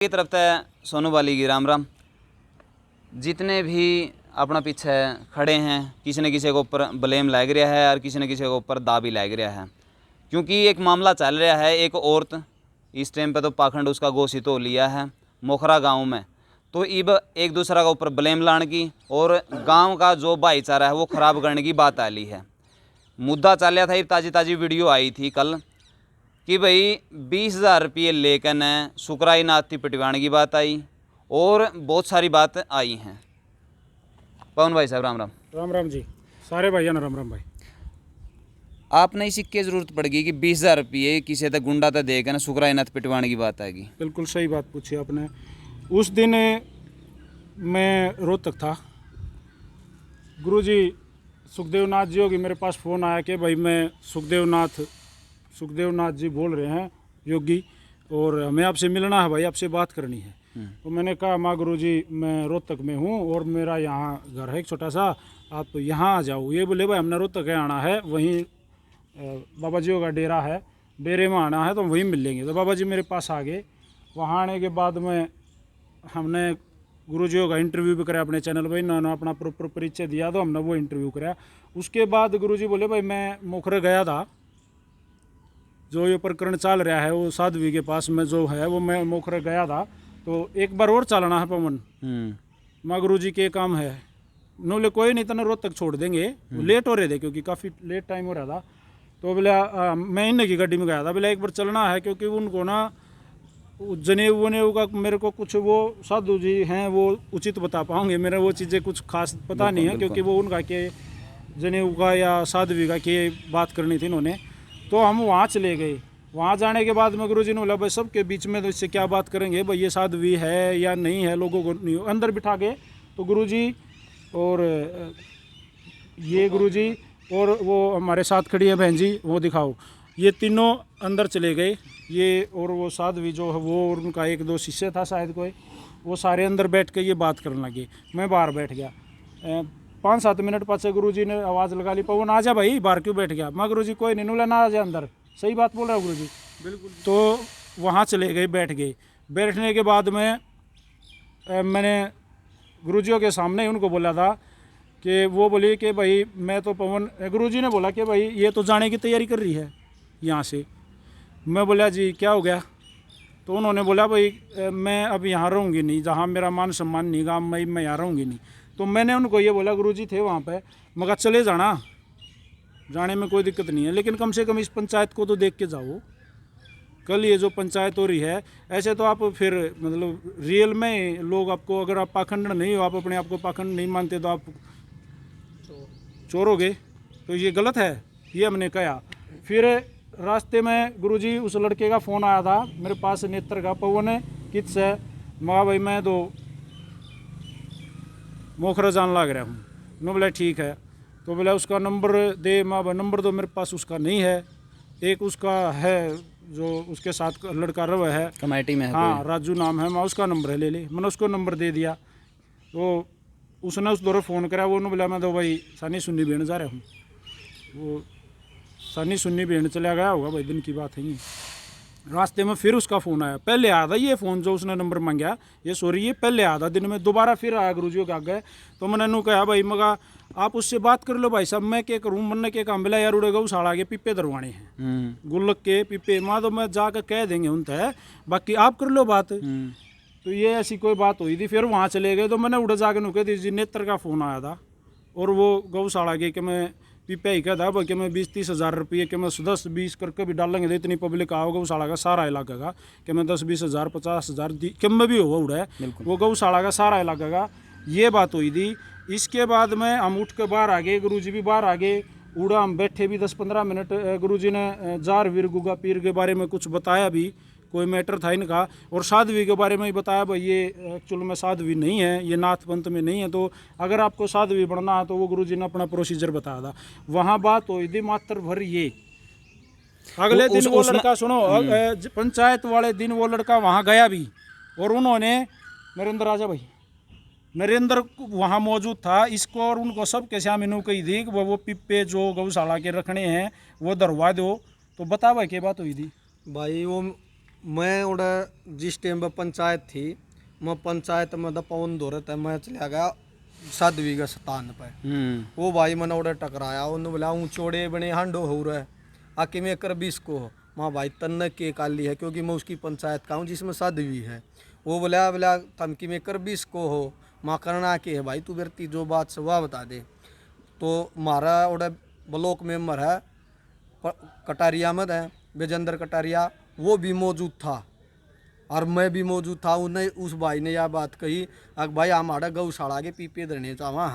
की तरफ से सोनू वाली की राम राम। जितने भी अपना पीछे खड़े हैं, किसी न किसी के ऊपर ब्लेम लग रहा है और किसी न किसी के ऊपर दा भी लग रहा है, क्योंकि एक मामला चल रहा है। एक औरत इस टाइम पे तो पाखंड उसका घोषित हो लिया है मोखरा गांव में, तो इब एक दूसरा का ऊपर ब्लेम लाने की और गांव का जो भाईचारा है वो ख़राब करने की बात आ ली है। मुद्दा चल रहा था, ये ताज़ी ताज़ी वीडियो आई थी कल कि भाई 20,000 रुपये लेकर न सुकराई नाथ पिटवाने की बात आई और बहुत सारी बात आई हैं। पवन भाई साहब राम राम। राम राम जी, सारे भाइयों ने राम राम भाई। आपने इसी की जरूरत पड़ गई कि 20,000 रुपये किसी तक गुंडा तक देकर न सुकराई नाथ पिटवाने की बात आएगी। बिल्कुल सही बात पूछी आपने। उस दिन मैं रोहतक था, गुरुजी सुखदेव नाथ जी होगी, मेरे पास फ़ोन आया कि भाई मैं सुखदेव नाथ जी बोल रहे हैं योगी, और हमें आपसे मिलना है भाई, आपसे बात करनी है। तो मैंने कहा माँ गुरुजी मैं रोहतक में हूँ और मेरा यहाँ घर है एक छोटा सा, आप यहाँ आ जाओ। ये बोले भाई हमने रोहतक आना है, वहीं बाबा जी का डेरा है, डेरे में आना है तो वहीं मिल लेंगे। तो बाबा जी मेरे पास आ गए। वहाँ आने के बाद में हमने गुरुजी का इंटरव्यू भी कराया अपने चैनल पर, इन्होंने अपना प्रॉपर परिचय दिया तो हमने वो इंटरव्यू कराया। उसके बाद गुरुजी बोले भाई मैं मोखरे गया था, जो ये प्रकरण चल रहा है वो साध्वी के पास में जो है वो मैं मोखरे गया था, तो एक बार और चलना है पवन। माँ गुरुजी के काम है, बोले कोई नहीं तना रोहतक छोड़ देंगे, लेट हो रहे थे क्योंकि काफ़ी लेट टाइम हो रहा था। तो बोला मैं इन्हीं की गाड़ी में गया था, बोला एक बार चलना है क्योंकि उनको ना जनेऊ वनेऊ का मेरे को कुछ वो साधु जी हैं वो उचित बता पाओगे, मेरे वो चीज़ें कुछ खास पता नहीं है क्योंकि वो उनका के जनेऊ का या साध्वी का के बात करनी थी इन्होंने। तो हम वहाँ चले गए। वहाँ जाने के बाद में गुरुजी ने बोला भाई सबके बीच में तो इससे क्या बात करेंगे भाई, ये साध्वी है या नहीं है, लोगों को नहीं अंदर बिठा के। तो गुरुजी और ये गुरुजी और वो हमारे साथ खड़ी है बहन जी, वो दिखाओ, ये तीनों अंदर चले गए। ये और वो साध्वी जो है वो और उनका एक दो शिष्य था शायद कोई, वो सारे अंदर बैठ के ये बात करने लगे। मैं बाहर बैठ गया। 5-7 मिनट पाछे गुरुजी ने आवाज़ लगा ली, पवन आ जा भाई, बाहर क्यों बैठ गया। मैं गुरुजी कोई नहीं, बोला ना आ जा अंदर, सही बात बोल रहा है गुरुजी बिल्कुल। तो वहाँ चले गए, बैठ गए। बैठने के बाद में मैंने गुरुजियों के सामने ही उनको बोला था कि वो बोली कि भाई मैं तो पवन, गुरुजी ने बोला कि भाई ये तो जाने की तैयारी कर रही है यहाँ से। मैं बोला जी क्या हो गया। तो उन्होंने बोला भाई मैं अब यहाँ रहूँगी नहीं, जहाँ मेरा मान सम्मान नहीं गा, मैं यहाँ रहूँगी नहीं। तो मैंने उनको ये बोला, गुरुजी थे वहाँ पे, मगर चले जाना, जाने में कोई दिक्कत नहीं है, लेकिन कम से कम इस पंचायत को तो देख के जाओ। कल ये जो पंचायत हो रही है, ऐसे तो आप फिर मतलब रियल में लोग आपको, अगर आप पाखंड नहीं हो, आप अपने आप को पाखंड नहीं मानते तो आप चोर हो गए, तो ये गलत है, ये हमने कहा। फिर रास्ते में गुरुजी उस लड़के का फ़ोन आया था मेरे पास, नेत्र का, पवन कित से, मगा भाई मैं तो मोखरा जान लग रहा हूँ। मैं बोला ठीक है। तो बोला उसका नंबर दे। माँ नंबर तो मेरे पास उसका नहीं है, एक उसका है जो उसके साथ लड़का रवा है कमेटी में है, हाँ राजू नाम है, मैं उसका नंबर है, ले ले। मैंने उसको नंबर दे दिया। तो उसने उस दौरे फ़ोन करा, वो बोला मैं तो भाई सानी सुन्नी भेड़ जा रहा हूँ। वो सानी सुन्नी भेड़ चला गया होगा भाई, दिन की बात है ये। रास्ते में फिर उसका फ़ोन आया, पहले आया था ये फ़ोन जो उसने नंबर मांगा, ये सॉरी ये पहले आया था दिन में, दोबारा फिर आया गुरुजी के आगे। तो मैंने नू कहा भाई मगा आप उससे बात कर लो भाई साहब, मैं क्या करूँ, मन के काम बिला यार उड़ेगा उछाड़ा के पीपे दरवाने हैं गुल्लक के पीपे, माँ तो मैं जाकर कह देंगे उनसे, बाकी आप कर लो बात। तो ये ऐसी कोई बात हुई थी। फिर वहाँ चले गए। तो मैंने उड़े जाके नुके दी जी नेत्र का फ़ोन आया था और वो गौशाला के कि मैं पीपे ही कहता भाई कि मैं 20-30 हज़ार रुपये कि मैं 10-20 करके भी डालेंगे तो इतनी पब्लिक आओ गौशाला का सारा इलाका का, कि मैं 10-20 हज़ार 50 हज़ार कम में भी होगा उड़ा वो गौशाला का सारा इलाका का, ये बात हुई थी। इसके बाद में हम उठ के बाहर आ गए, गुरुजी भी बाहर आ गए, उड़ा हम बैठे भी 10-15 मिनट। गुरुजी ने जार वीर गुगा पीर के बारे में कुछ बताया भी, कोई मैटर था इनका, और साध्वी के बारे में ही बताया भाई ये एक्चुअल में साध्वी नहीं है, ये नाथ पंथ में नहीं है, तो अगर आपको साध्वी बनना है तो वो गुरुजी ने अपना प्रोसीजर बताया था। वहाँ बात हुई थी मात्र भर ये। अगले दिन वो लड़का सुनो, पंचायत वाले दिन वो लड़का वहाँ गया भी, और उन्होंने नरेंद्र राजा भाई नरेंद्र वहाँ मौजूद था, इसको और उनको सब के सामने कही थी कि वो पिप्पे जो गौशाला के रखने हैं वो दरवा दो। तो बता भाई क्या बात हुई थी। भाई वो मैं उड़ा जिस टाइम पर पंचायत थी, मैं पंचायत में द पवन दौरत है, मैं चला गया साध्वी का स्थान पे। वो भाई मैंने उड़ा टकराया, उन्होंने बोला ऊँचोड़े बने हांडो हो रहा है आके मैं कर 20 को हो। माँ भाई तन्नक के काली है क्योंकि मैं उसकी पंचायत का हूँ जिसमें साध्वी है। वो बोला तमकी में कर 20 को हो, माँ करना के है भाई, तू बेरती जो बात से वह बता दे। तो मारा उड़ा ब्लॉक मेंबर है कटारिया में है बेजेंद्र कटारिया, वो भी मौजूद था और मैं भी मौजूद था। उन्हें उस भाई ने यह बात कही, अग भाई हमारा गौशाला के पीपे धरने चावा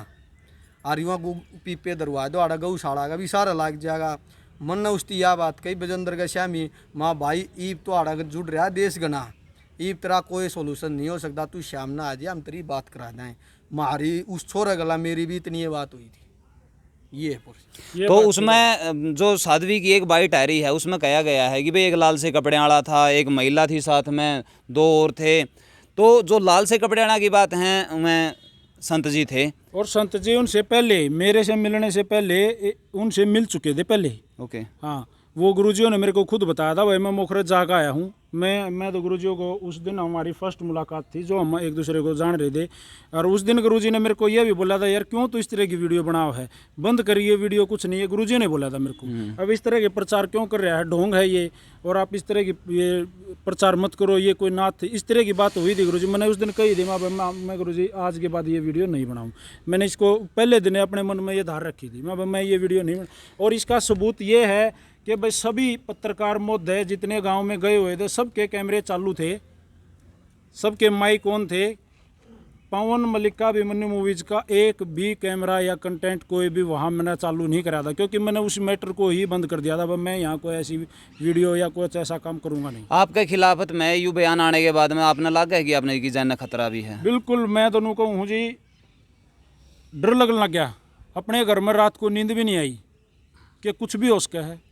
और युवा पीपे धरवा दो, आड़ा गौशाला का भी सारा लाग जाएगा। मन ने उसकी यह बात कही बेजेंद्र का श्यामी, माँ भाई ईब तो आड़ा जुड़ रहा देश गना, ईब तेरा कोई सोल्यूशन नहीं हो सकता, तू श्याम ना आ जाए हम तेरी बात करा दें। मारी उस छोरा गला मेरी भी इतनी ये बात हुई थी। ये तो उसमें जो साध्वी की एक बाइट आ रही है उसमें कहा गया है कि भाई एक लाल से कपड़े वाला था, एक महिला थी, साथ में 2 और थे। तो जो लाल से कपड़े वाला की बात है उनमें संत जी थे, और संत जी उनसे पहले, मेरे से मिलने से पहले उनसे मिल चुके थे पहले। ओके। हाँ, वो गुरुजियों ने मेरे को खुद बताया था, भाई मैं मुखरत जाकर आया हूँ। मैं तो गुरुजियों को उस दिन हमारी फर्स्ट मुलाकात थी, जो हम एक दूसरे को जान रहे थे। और उस दिन गुरुजी ने मेरे को यह भी बोला था, यार क्यों तो इस तरह की वीडियो बनाओ है, बंद करिए वीडियो, कुछ नहीं है। गुरुजी ने बोला था मेरे को, अब इस तरह के प्रचार क्यों कर रहा है, ढोंग है ये, और आप इस तरह की ये प्रचार मत करो, ये कोई नाथ, इस तरह की बात हुई थी गुरुजी। मैंने उस दिन कही थी मैं गुरुजी आज के बाद ये वीडियो नहीं बनाऊँ। मैंने इसको पहले दिन अपने मन में ये धार रखी थी, मैं ये वीडियो नहीं बना। और इसका सबूत ये है कि भाई सभी पत्रकार महोदय जितने गांव में गए हुए थे सबके कैमरे चालू थे, सबके माइक ऑन थे। पवन मलिक का अभिमन्यु मूवीज का एक भी कैमरा या कंटेंट कोई भी वहाँ मैंने चालू नहीं करा था, क्योंकि मैंने उस मैटर को ही बंद कर दिया था। मैं यहाँ कोई ऐसी वीडियो या कुछ ऐसा काम करूँगा नहीं। आपके खिलाफत में यू बयान आने के बाद में आपने लगा है कि आपने की जान खतरा भी है? बिल्कुल, मैं दोनों को हूँ जी, डर लगने लग गया। अपने घर में रात को नींद भी नहीं आई कि कुछ भी हो सका है।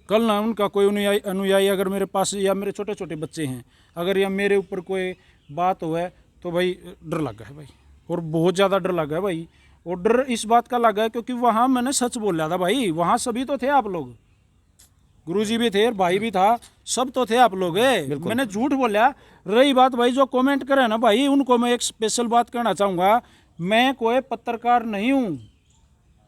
कल ना उनका कोई अनुयायी अगर मेरे पास, या मेरे छोटे छोटे बच्चे हैं अगर, या मेरे ऊपर कोई बात हो है तो भाई डर लग गया है भाई, और बहुत ज़्यादा डर लग गया भाई। और डर इस बात का लगा है क्योंकि वहाँ मैंने सच बोला था भाई, वहाँ सभी तो थे आप लोग, गुरुजी भी थे, भाई भी था, सब तो थे आप लोग। मैंने झूठ बोला। रही बात भाई जो कमेंट करे ना भाई, उनको मैं एक स्पेशल बात कहना चाहूँगा, मैं कोई पत्रकार नहीं हूँ।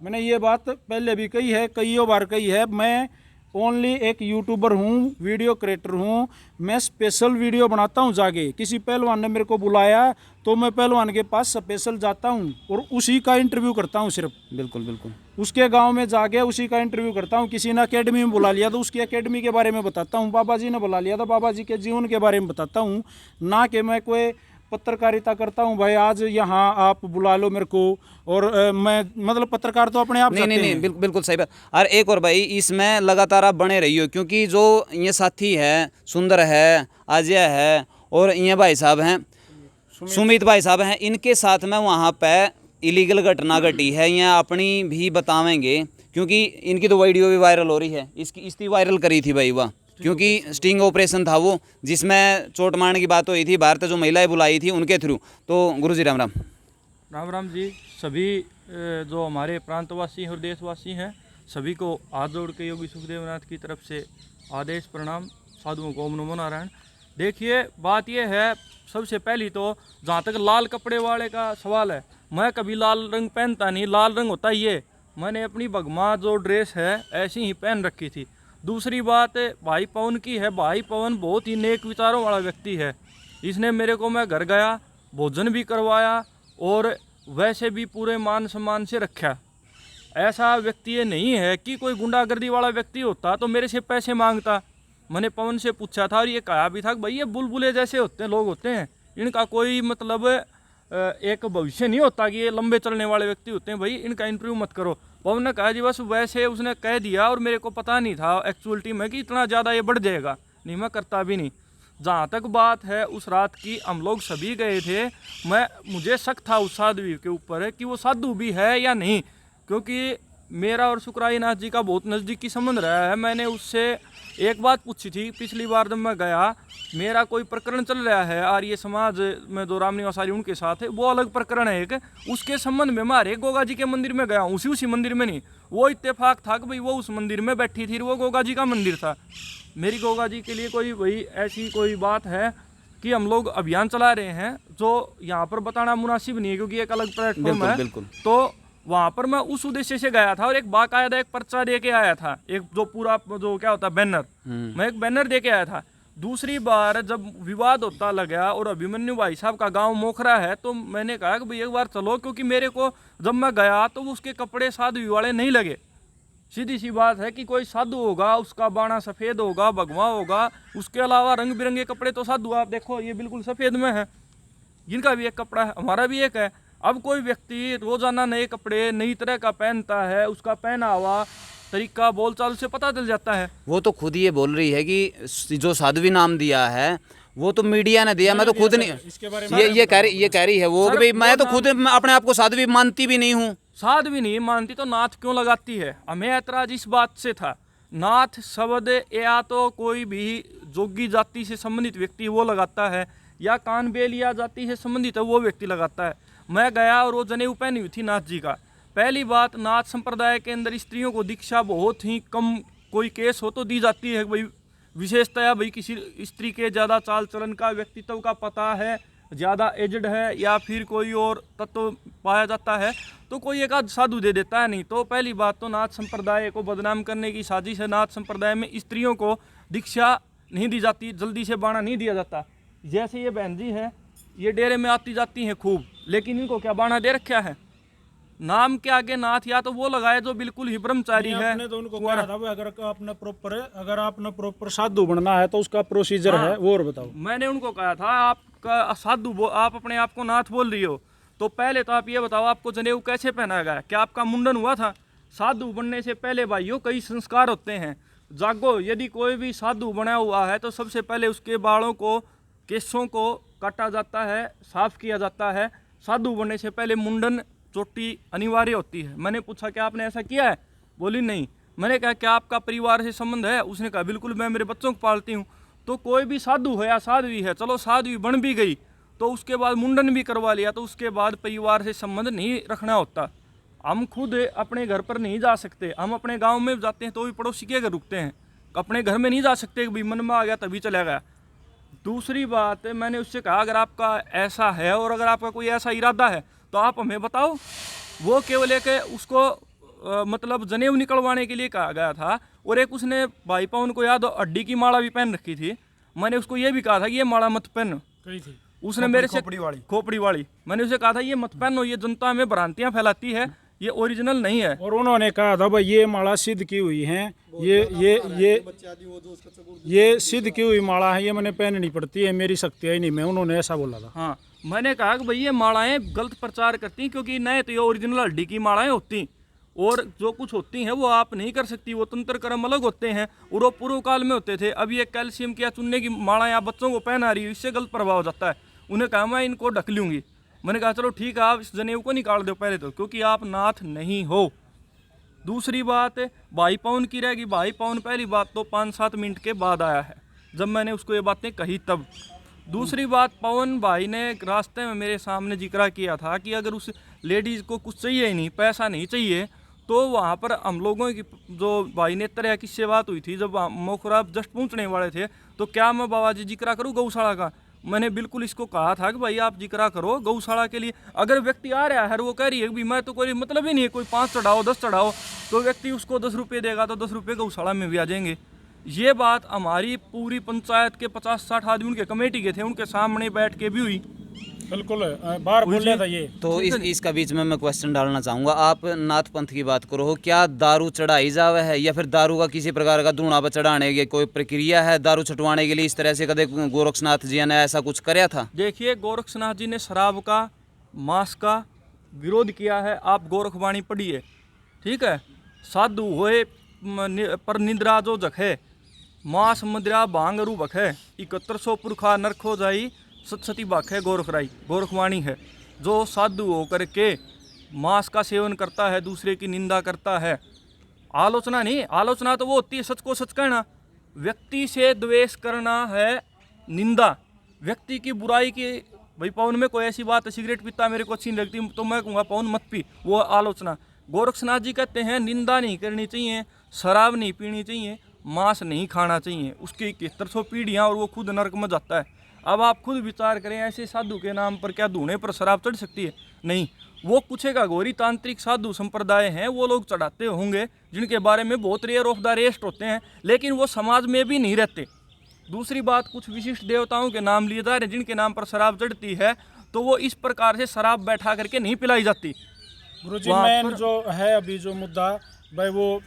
मैंने ये बात पहले भी कही है, कईयों बार कही है, मैं ओनली एक यूट्यूबर हूँ, वीडियो क्रिएटर हूँ। मैं स्पेशल वीडियो बनाता हूँ, जाके किसी पहलवान ने मेरे को बुलाया तो मैं पहलवान के पास स्पेशल जाता हूँ और उसी का इंटरव्यू करता हूँ सिर्फ। बिल्कुल बिल्कुल। उसके गांव में जाके उसी का इंटरव्यू करता हूँ। किसी ने एकेडमी में बुला लिया तो उसकी एकेडमी के बारे में बताता हूँ, बाबा जी ने बुला लिया तो बाबा जी के जीवन के बारे में बताता हूँ, ना कि मैं कोई पत्रकारिता करता हूँ भाई आज यहाँ आप बुला लो मेरे को। और मैं मतलब पत्रकार तो अपने आप नहीं, बिल्कुल सही बात। और एक और भाई, इसमें लगातार आप बने रहिए, क्योंकि जो ये साथी है, सुंदर है, अजय है, और ये भाई साहब हैं, सुमित भाई साहब हैं, इनके साथ में वहाँ पे इलीगल घटना घटी है, ये अपनी भी बतावेंगे, क्योंकि इनकी तो वीडियो भी वायरल हो रही है। इसकी वायरल करी थी भाई वह, क्योंकि स्टिंग ऑपरेशन था वो, जिसमें चोट मारने की बात हुई थी, भारत जो महिलाएं बुलाई थी उनके थ्रू। तो गुरुजी राम राम। राम राम जी। सभी जो हमारे प्रांतवासी और देशवासी हैं सभी को हाथ जोड़ के योगी सुखदेवनाथ की तरफ से आदेश प्रणाम, साधुओं को ओम नमो नारायण। देखिए बात यह है, सबसे पहली तो जहाँ तक लाल कपड़े वाले का सवाल है, मैं कभी लाल रंग पहनता नहीं, लाल रंग होता ही है, मैंने अपनी भगमा जो ड्रेस है ऐसी ही पहन रखी थी। दूसरी बात भाई पवन की है, भाई पवन बहुत ही नेक विचारों वाला व्यक्ति है। इसने मेरे को, मैं घर गया, भोजन भी करवाया और वैसे भी पूरे मान सम्मान से रखा। ऐसा व्यक्ति ये नहीं है कि कोई गुंडागर्दी वाला व्यक्ति होता तो मेरे से पैसे मांगता। मैंने पवन से पूछा था और ये कहा भी था कि भाई ये बुलबुले जैसे होते हैं, लोग होते हैं, इनका कोई मतलब एक भविष्य नहीं होता कि ये लंबे चलने वाले व्यक्ति होते हैं, भाई इनका इंटरव्यू मत करो। पवन ने कहा जी बस वैसे उसने कह दिया, और मेरे को पता नहीं था एक्चुअलिटी में कि इतना ज़्यादा ये बढ़ जाएगा, नहीं मैं करता भी नहीं। जहाँ तक बात है उस रात की, हम लोग सभी गए थे, मुझे शक था उस साधु के ऊपर कि वो साधु भी है या नहीं, क्योंकि मेरा और सुकराईनाथ जी का बहुत नज़दीकी संबंध रहा है। मैंने उससे एक बात पूछी थी पिछली बार जब मैं गया, मेरा कोई प्रकरण चल रहा है आर्य समाज में, जो रामनिवास आर्य उनके साथ है, वो अलग प्रकरण है एक, उसके संबंध में मैं हरे गोगा जी के मंदिर में गया हूँ, उसी मंदिर में नहीं, वो इत्तेफाक था कि भाई वो उस मंदिर में बैठी थी, वो गोगा जी का मंदिर था। मेरी गोगा जी के लिए कोई वही ऐसी कोई बात है कि हम लोग अभियान चला रहे हैं जो यहाँ पर बताना मुनासिब नहीं है, क्योंकि एक अलग प्लेटफॉर्म है। बिल्कुल। तो वहाँ पर मैं उस उद्देश्य से गया था और एक बाकायदा एक पर्चा दे के आया था, एक जो पूरा जो क्या होता है बैनर, मैं एक बैनर दे के आया था। दूसरी बार जब विवाद होता लगा और अभिमन्यु भाई साहब का गांव मोखरा है, तो मैंने कहा कि भाई एक बार चलो, क्योंकि मेरे को जब मैं गया तो उसके कपड़े साधु वाले नहीं लगे। सीधी सी बात है कि कोई साधु होगा, उसका बाणा सफ़ेद होगा, भगवा होगा, उसके अलावा रंग बिरंगे कपड़े तो साधु, आप देखो ये बिल्कुल सफ़ेद में है, इनका भी एक कपड़ा है, हमारा भी एक है। अब कोई व्यक्ति रोजाना नए कपड़े नई तरह का पहनता है, उसका पहनावा तरीका बोलचाल से पता चल जाता है। वो तो खुद ये बोल रही है कि जो साध्वी नाम दिया है वो तो मीडिया ने दिया, मैं तो खुद नहीं, इसके बारे में ये कह रही है वो कि भाई मैं तो खुद अपने आप को साध्वी मानती भी नहीं हूँ। साध्वी नहीं मानती तो नाथ क्यों लगाती है? हमें ऐतराज इस बात से था, नाथ शब्द या तो कोई भी जोगी जाति से संबंधित व्यक्ति वो लगाता है, या कानबेलिया जाति से संबंधित है वो व्यक्ति लगाता है। मैं गया और वो जनेऊ पहनी हुई थी नाथ जी का। पहली बात, नाथ संप्रदाय के अंदर स्त्रियों को दीक्षा बहुत ही कम, कोई केस हो तो दी जाती है भाई, विशेषतया भाई किसी स्त्री के ज़्यादा चाल चलन का, व्यक्तित्व का पता है, ज़्यादा एजड है, या फिर कोई और तत्व पाया जाता है तो कोई एक आध साधु दे देता है। नहीं तो पहली बात तो नाथ संप्रदाय को बदनाम करने की साजिश है। नाथ संप्रदाय में स्त्रियों को दीक्षा नहीं दी जाती, जल्दी से बाणा नहीं दिया जाता। जैसे ये बहन जी है, ये डेरे में आती जाती हैं खूब, लेकिन इनको क्या बाणा दे रखा है? नाम के आगे नाथ या तो वो लगाए जो बिल्कुल ही ब्रह्मचारी है। आपने तो उनको कहा था अगर आपने प्रॉपर साधु बनना है तो उसका प्रोसीजर है, वो और बताओ। मैंने उनको कहा था आपका साधु आप अपने आप को नाथ बोल रही हो, तो पहले तो आप ये बताओ आपको जनेऊ कैसे पहनाया गया, क्या आपका मुंडन हुआ था? साधु बनने से पहले भाइयों कई संस्कार होते हैं। जागो, यदि कोई भी साधु बना हुआ है तो सबसे पहले उसके बालों को, केसों को काटा जाता है, साफ किया जाता है। साधु बनने से पहले मुंडन, चोटी अनिवार्य होती है। मैंने पूछा क्या आपने ऐसा किया है? बोली नहीं। मैंने कहा क्या आपका परिवार से संबंध है? उसने कहा बिल्कुल, मैं मेरे बच्चों को पालती हूँ। तो कोई भी साधु है या साध्वी है, चलो साध्वी बन भी गई तो उसके बाद मुंडन भी करवा लिया तो उसके बाद परिवार से संबंध नहीं रखना होता। हम खुद अपने घर पर नहीं जा सकते, हम अपने गाँव में जाते हैं तो भी पड़ोसी के घर रुकते हैं, अपने घर में नहीं जा सकते कि मन में आ गया तभी चला गया। दूसरी बात, मैंने उससे कहा अगर आपका ऐसा है और अगर आपका कोई ऐसा इरादा है तो आप हमें बताओ। वो केवल एक उसको मतलब जनेऊ निकलवाने के लिए कहा गया था। और एक उसने भाई पाउन को याद हड्डी की माला भी पहन रखी थी। मैंने उसको ये भी कहा था कि ये माला मत पहन। कही थी उसने मेरे से खोपड़ी वाली मैंने उसे कहा था ये मत पहनो, ये जनता में भ्रांतियां फैलाती है, ये ओरिजिनल नहीं है। और उन्होंने कहा था भाई ये माला सिद्ध की हुई है, ये सिद्ध की हुई माला है, ये मैंने पहननी पड़ती है, मेरी शक्ति है नहीं, मैं उन्होंने ऐसा बोला था। हाँ, मैंने कहा कि भाई ये मालाएं गलत प्रचार करती हैं, क्योंकि नए तो ये ओरिजिनल हड्डी की मालाएं होती और जो कुछ होती हैं वो आप नहीं कर सकती, वो तंत्र कर्म अलग होते हैं और वो पूर्व काल में होते थे। अब ये कैल्शियम की या चुनने की मालाएं आप बच्चों को पहना रही है, इससे गलत प्रभाव हो जाता है। उन्हें कहा मैं इनको ढक लूँगी। मैंने कहा चलो ठीक है, आप इस जनेऊ को निकाल दो पहले तो, क्योंकि आप नाथ नहीं हो। दूसरी बात, भाई पाउन की रहेगी। भाई पाउन पहली बात तो 5-7 मिनट के बाद आया है, जब मैंने उसको ये बातें कही तब। दूसरी बात, पवन भाई ने रास्ते में मेरे सामने जिक्र किया था कि अगर उस लेडीज़ को कुछ चाहिए ही नहीं, पैसा नहीं चाहिए, तो वहाँ पर हम लोगों की जो भाई नेत्र या किससे बात हुई थी जब मोखरा जस्ट पहुँचने वाले थे, तो क्या मैं बाबा जी जिक्र करूँ गौशाला का? मैंने बिल्कुल इसको कहा था कि भाई आप जिक्र करो गौशाला के लिए। अगर व्यक्ति आ रहा है वो कह रही है कि मैं तो कोई मतलब ही नहीं है, कोई 5 चढ़ाओ 10 चढ़ाओ, तो व्यक्ति उसको 10 रुपये देगा तो 10 रुपये गौशाला में भी आ जाएंगे। ये बात हमारी पूरी पंचायत के 50-60 आदमी उनके कमेटी के थे, उनके सामने बैठ के भी हुई। बिल्कुल बाहर बोल था ये। तो इसका बीच में मैं क्वेश्चन डालना चाहूँगा। आप नाथ पंथ की बात करो हो, क्या दारू चढ़ाई जावे है या फिर दारू का किसी प्रकार का धूणा पर चढ़ाने की कोई प्रक्रिया है दारू छुटवाने के लिए? इस तरह से कदे गोरक्षनाथ जी ने ऐसा कुछ कराया था? देखिए, गोरक्षनाथ जी ने शराब का, मांस का विरोध किया है। आप गोरखवाणी पढ़िए, ठीक है। साधु होए पर निद्रा जो जखे, मांस मदिरा भांग रू बखे, 7100 पुरखा नरक हो जाई, सतसती बाखे गोरखराई। गोरखवाणी है। जो साधु होकर के मांस का सेवन करता है, दूसरे की निंदा करता है, आलोचना नहीं, आलोचना तो वो होती है सच को सच कहना। व्यक्ति से द्वेष करना है निंदा, व्यक्ति की बुराई की। भाई पवन में कोई ऐसी बात है, सिगरेट पीता मेरे को अच्छी नहीं लगती तो मैं कहूँगा पवन मत पी, वो आलोचना। गोरक्षनाथ जी कहते हैं निंदा नहीं करनी चाहिए, शराब नहीं पीनी चाहिए, मांस नहीं खाना चाहिए। उसकी 7100 पीढ़ियाँ और वो खुद नरक में जाता है। अब आप खुद विचार करें, ऐसे साधु के नाम पर क्या धूने पर शराब चढ़ सकती है? नहीं। वो कुछ एक अघोरी तांत्रिक साधु संप्रदाय हैं, वो लोग चढ़ाते होंगे जिनके बारे में बहुत रेयर ऑफ द रेस्ट होते हैं, लेकिन वो समाज में भी नहीं रहते। दूसरी बात, कुछ विशिष्ट देवताओं के नाम लिए जा रहे हैं जिनके नाम पर शराब चढ़ती है, तो वो इस प्रकार से शराब बैठा करके नहीं पिलाई जाती। गुरुजी मेन जो है अभी जो मुद्दा भाई, वो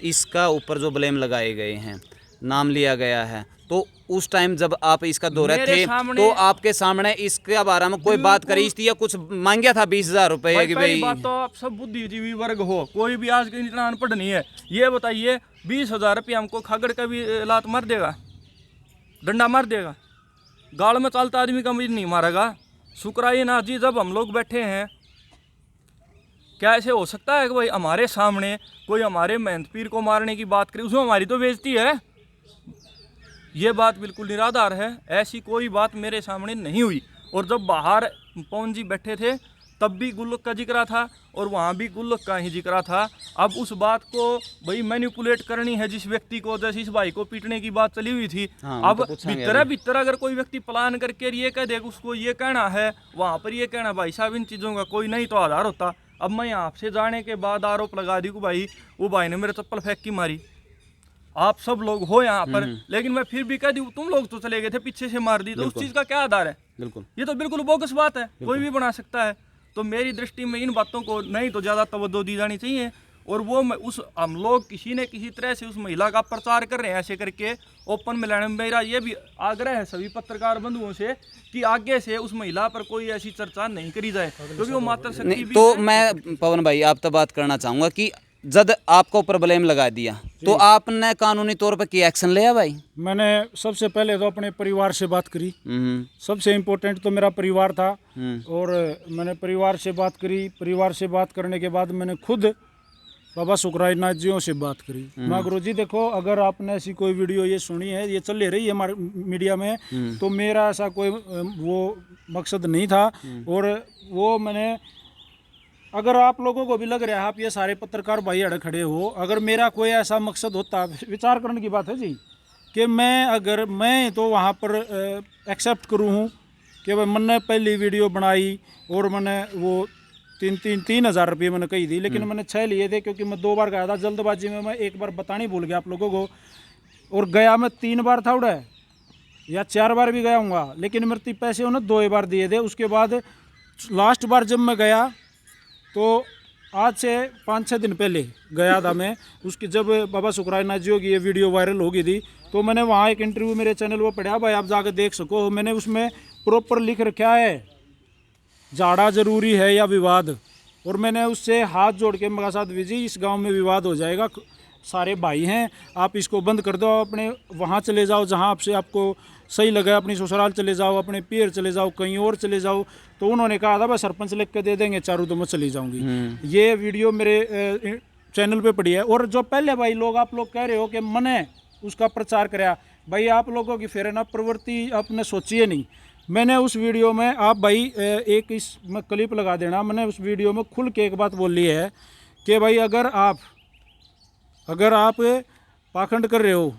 इसका ऊपर जो ब्लेम लगाए गए हैं, नाम लिया गया है, तो उस टाइम जब आप इसका दौरे थे तो आपके सामने इसके बारे में कोई बात करी थी या कुछ मांगा था 20,000 रुपए कि भाई? बात तो आप सब बुद्धिजीवी वर्ग हो, कोई भी आज के इतना अनपढ़ नहीं है। ये बताइए 20,000 रुपये हमको खागड़ का भी लात मार देगा, डंडा मार देगा? गाल में चलता आदमी का मुझे नहीं मारेगा। शुक्राई नाथ जी, जब हम लोग बैठे हैं, क्या ऐसे हो सकता है कि भाई हमारे सामने कोई हमारे महंत पीर को मारने की बात करे, उसमें हमारी तो बेइज्जती है? ये बात बिल्कुल निराधार है, ऐसी कोई बात मेरे सामने नहीं हुई। और जब बाहर पवन जी बैठे थे तब भी गुल्लक का जिक्र था और वहाँ भी गुल्लक का ही जिक्र था। अब उस बात को भाई मैनिपुलेट करनी है जिस व्यक्ति को, जैसे इस भाई को पीटने की बात चली हुई थी। अब भीतर अगर कोई व्यक्ति प्लान करके ये कह दे उसको ये कहना है, वहाँ पर ये कहना भाई साहब इन चीज़ों का कोई नहीं तो आधार होता। अब मैं आपसे जाने के बाद आरोप लगा दी कि भाई वो भाई ने मेरे चप्पल फेंक की मारी। आप सब लोग हो यहाँ पर, लेकिन मैं फिर भी कह दी तुम लोग तो चले गए थे, पीछे से मार दी, तो उस चीज़ का क्या आधार है? बिल्कुल, ये तो बिल्कुल बोगस बात है, कोई भी बना सकता है। तो मेरी दृष्टि में इन बातों को नहीं तो ज़्यादा तवज्जो दी जानी चाहिए। और वो उस हम लोग किसी न किसी तरह से उस महिला का प्रचार कर रहे हैं ऐसे करके ओपन में लाने में। मेरा ये भी आग्रह है सभी पत्रकार बंधुओं से कि आगे से उस महिला पर कोई ऐसी चर्चा नहीं करी जाए, क्योंकि वो मातृशक्ति भी। तो मैं पवन भाई आप तो बात करना चाहूँगा कि जब आपको ऊपर ब्लेम लगा दिया तो आपने कानूनी तौर पर क्या एक्शन लिया भाई? मैंने सबसे पहले तो अपने परिवार से बात करी। सबसे इम्पोर्टेंट तो मेरा परिवार था और मैंने परिवार से बात करी। परिवार से बात करने के बाद मैंने खुद बाबा शुक्राई नाथ जियों से बात करी। माँ गुरु जी देखो, अगर आपने ऐसी कोई वीडियो ये सुनी है, ये चल रही है हमारे मीडिया में, तो मेरा ऐसा कोई वो मकसद नहीं था। और वो मैंने, अगर आप लोगों को भी लग रहा है, आप ये सारे पत्रकार भाई अड़ खड़े हो, अगर मेरा कोई ऐसा मकसद होता, विचार करने की बात है जी, कि मैं तो वहाँ पर एक्सेप्ट करूँ हूँ कि भाई मैंने पहली वीडियो बनाई और मैंने वो 3,000 रुपये मैंने कही थी, लेकिन मैंने 6 लिए थे क्योंकि मैं 2 बार गया था जल्दबाजी में। मैं एक बार बतानी भूल गया आप लोगों को, और गया मैं 3 बार था उड़ा या 4 बार भी गया हूँगा, लेकिन मेरे पैसे उन्होंने 2 बार दिए थे। उसके बाद लास्ट बार जब मैं गया तो आज से 5-6 दिन पहले गया था मैं, उसकी जब बाबा शुक्राई नाथ जी की ये वीडियो वायरल हो गई थी, तो मैंने वहाँ एक इंटरव्यू मेरे चैनल पर पढ़ा भाई, आप जाकर देख सको। मैंने उसमें प्रॉपर लिख रखा है झाड़ा जरूरी है या विवाद, और मैंने उससे हाथ जोड़ के मेरे साथ विजय, इस गांव में विवाद हो जाएगा, सारे भाई हैं, आप इसको बंद कर दो, अपने वहाँ चले जाओ जहाँ आपसे आपको सही लगा, अपनी ससुराल चले जाओ, अपने पीर चले जाओ, कहीं और चले जाओ। तो उन्होंने कहा था भाई सरपंच लिख के दे देंगे चारू तो मैं चली जाऊँगी। ये वीडियो मेरे चैनल पे पड़ी है। और जो पहले भाई लोग आप लोग कह रहे हो कि मैंने उसका प्रचार कराया, भाई आप लोगों की फिर ना प्रवृत्ति आपने सोचिए नहीं। मैंने उस वीडियो में, आप भाई एक इसमें क्लिप लगा देना, मैंने उस वीडियो में खुल के एक बात बोली है कि भाई अगर आप पाखंड कर रहे हो,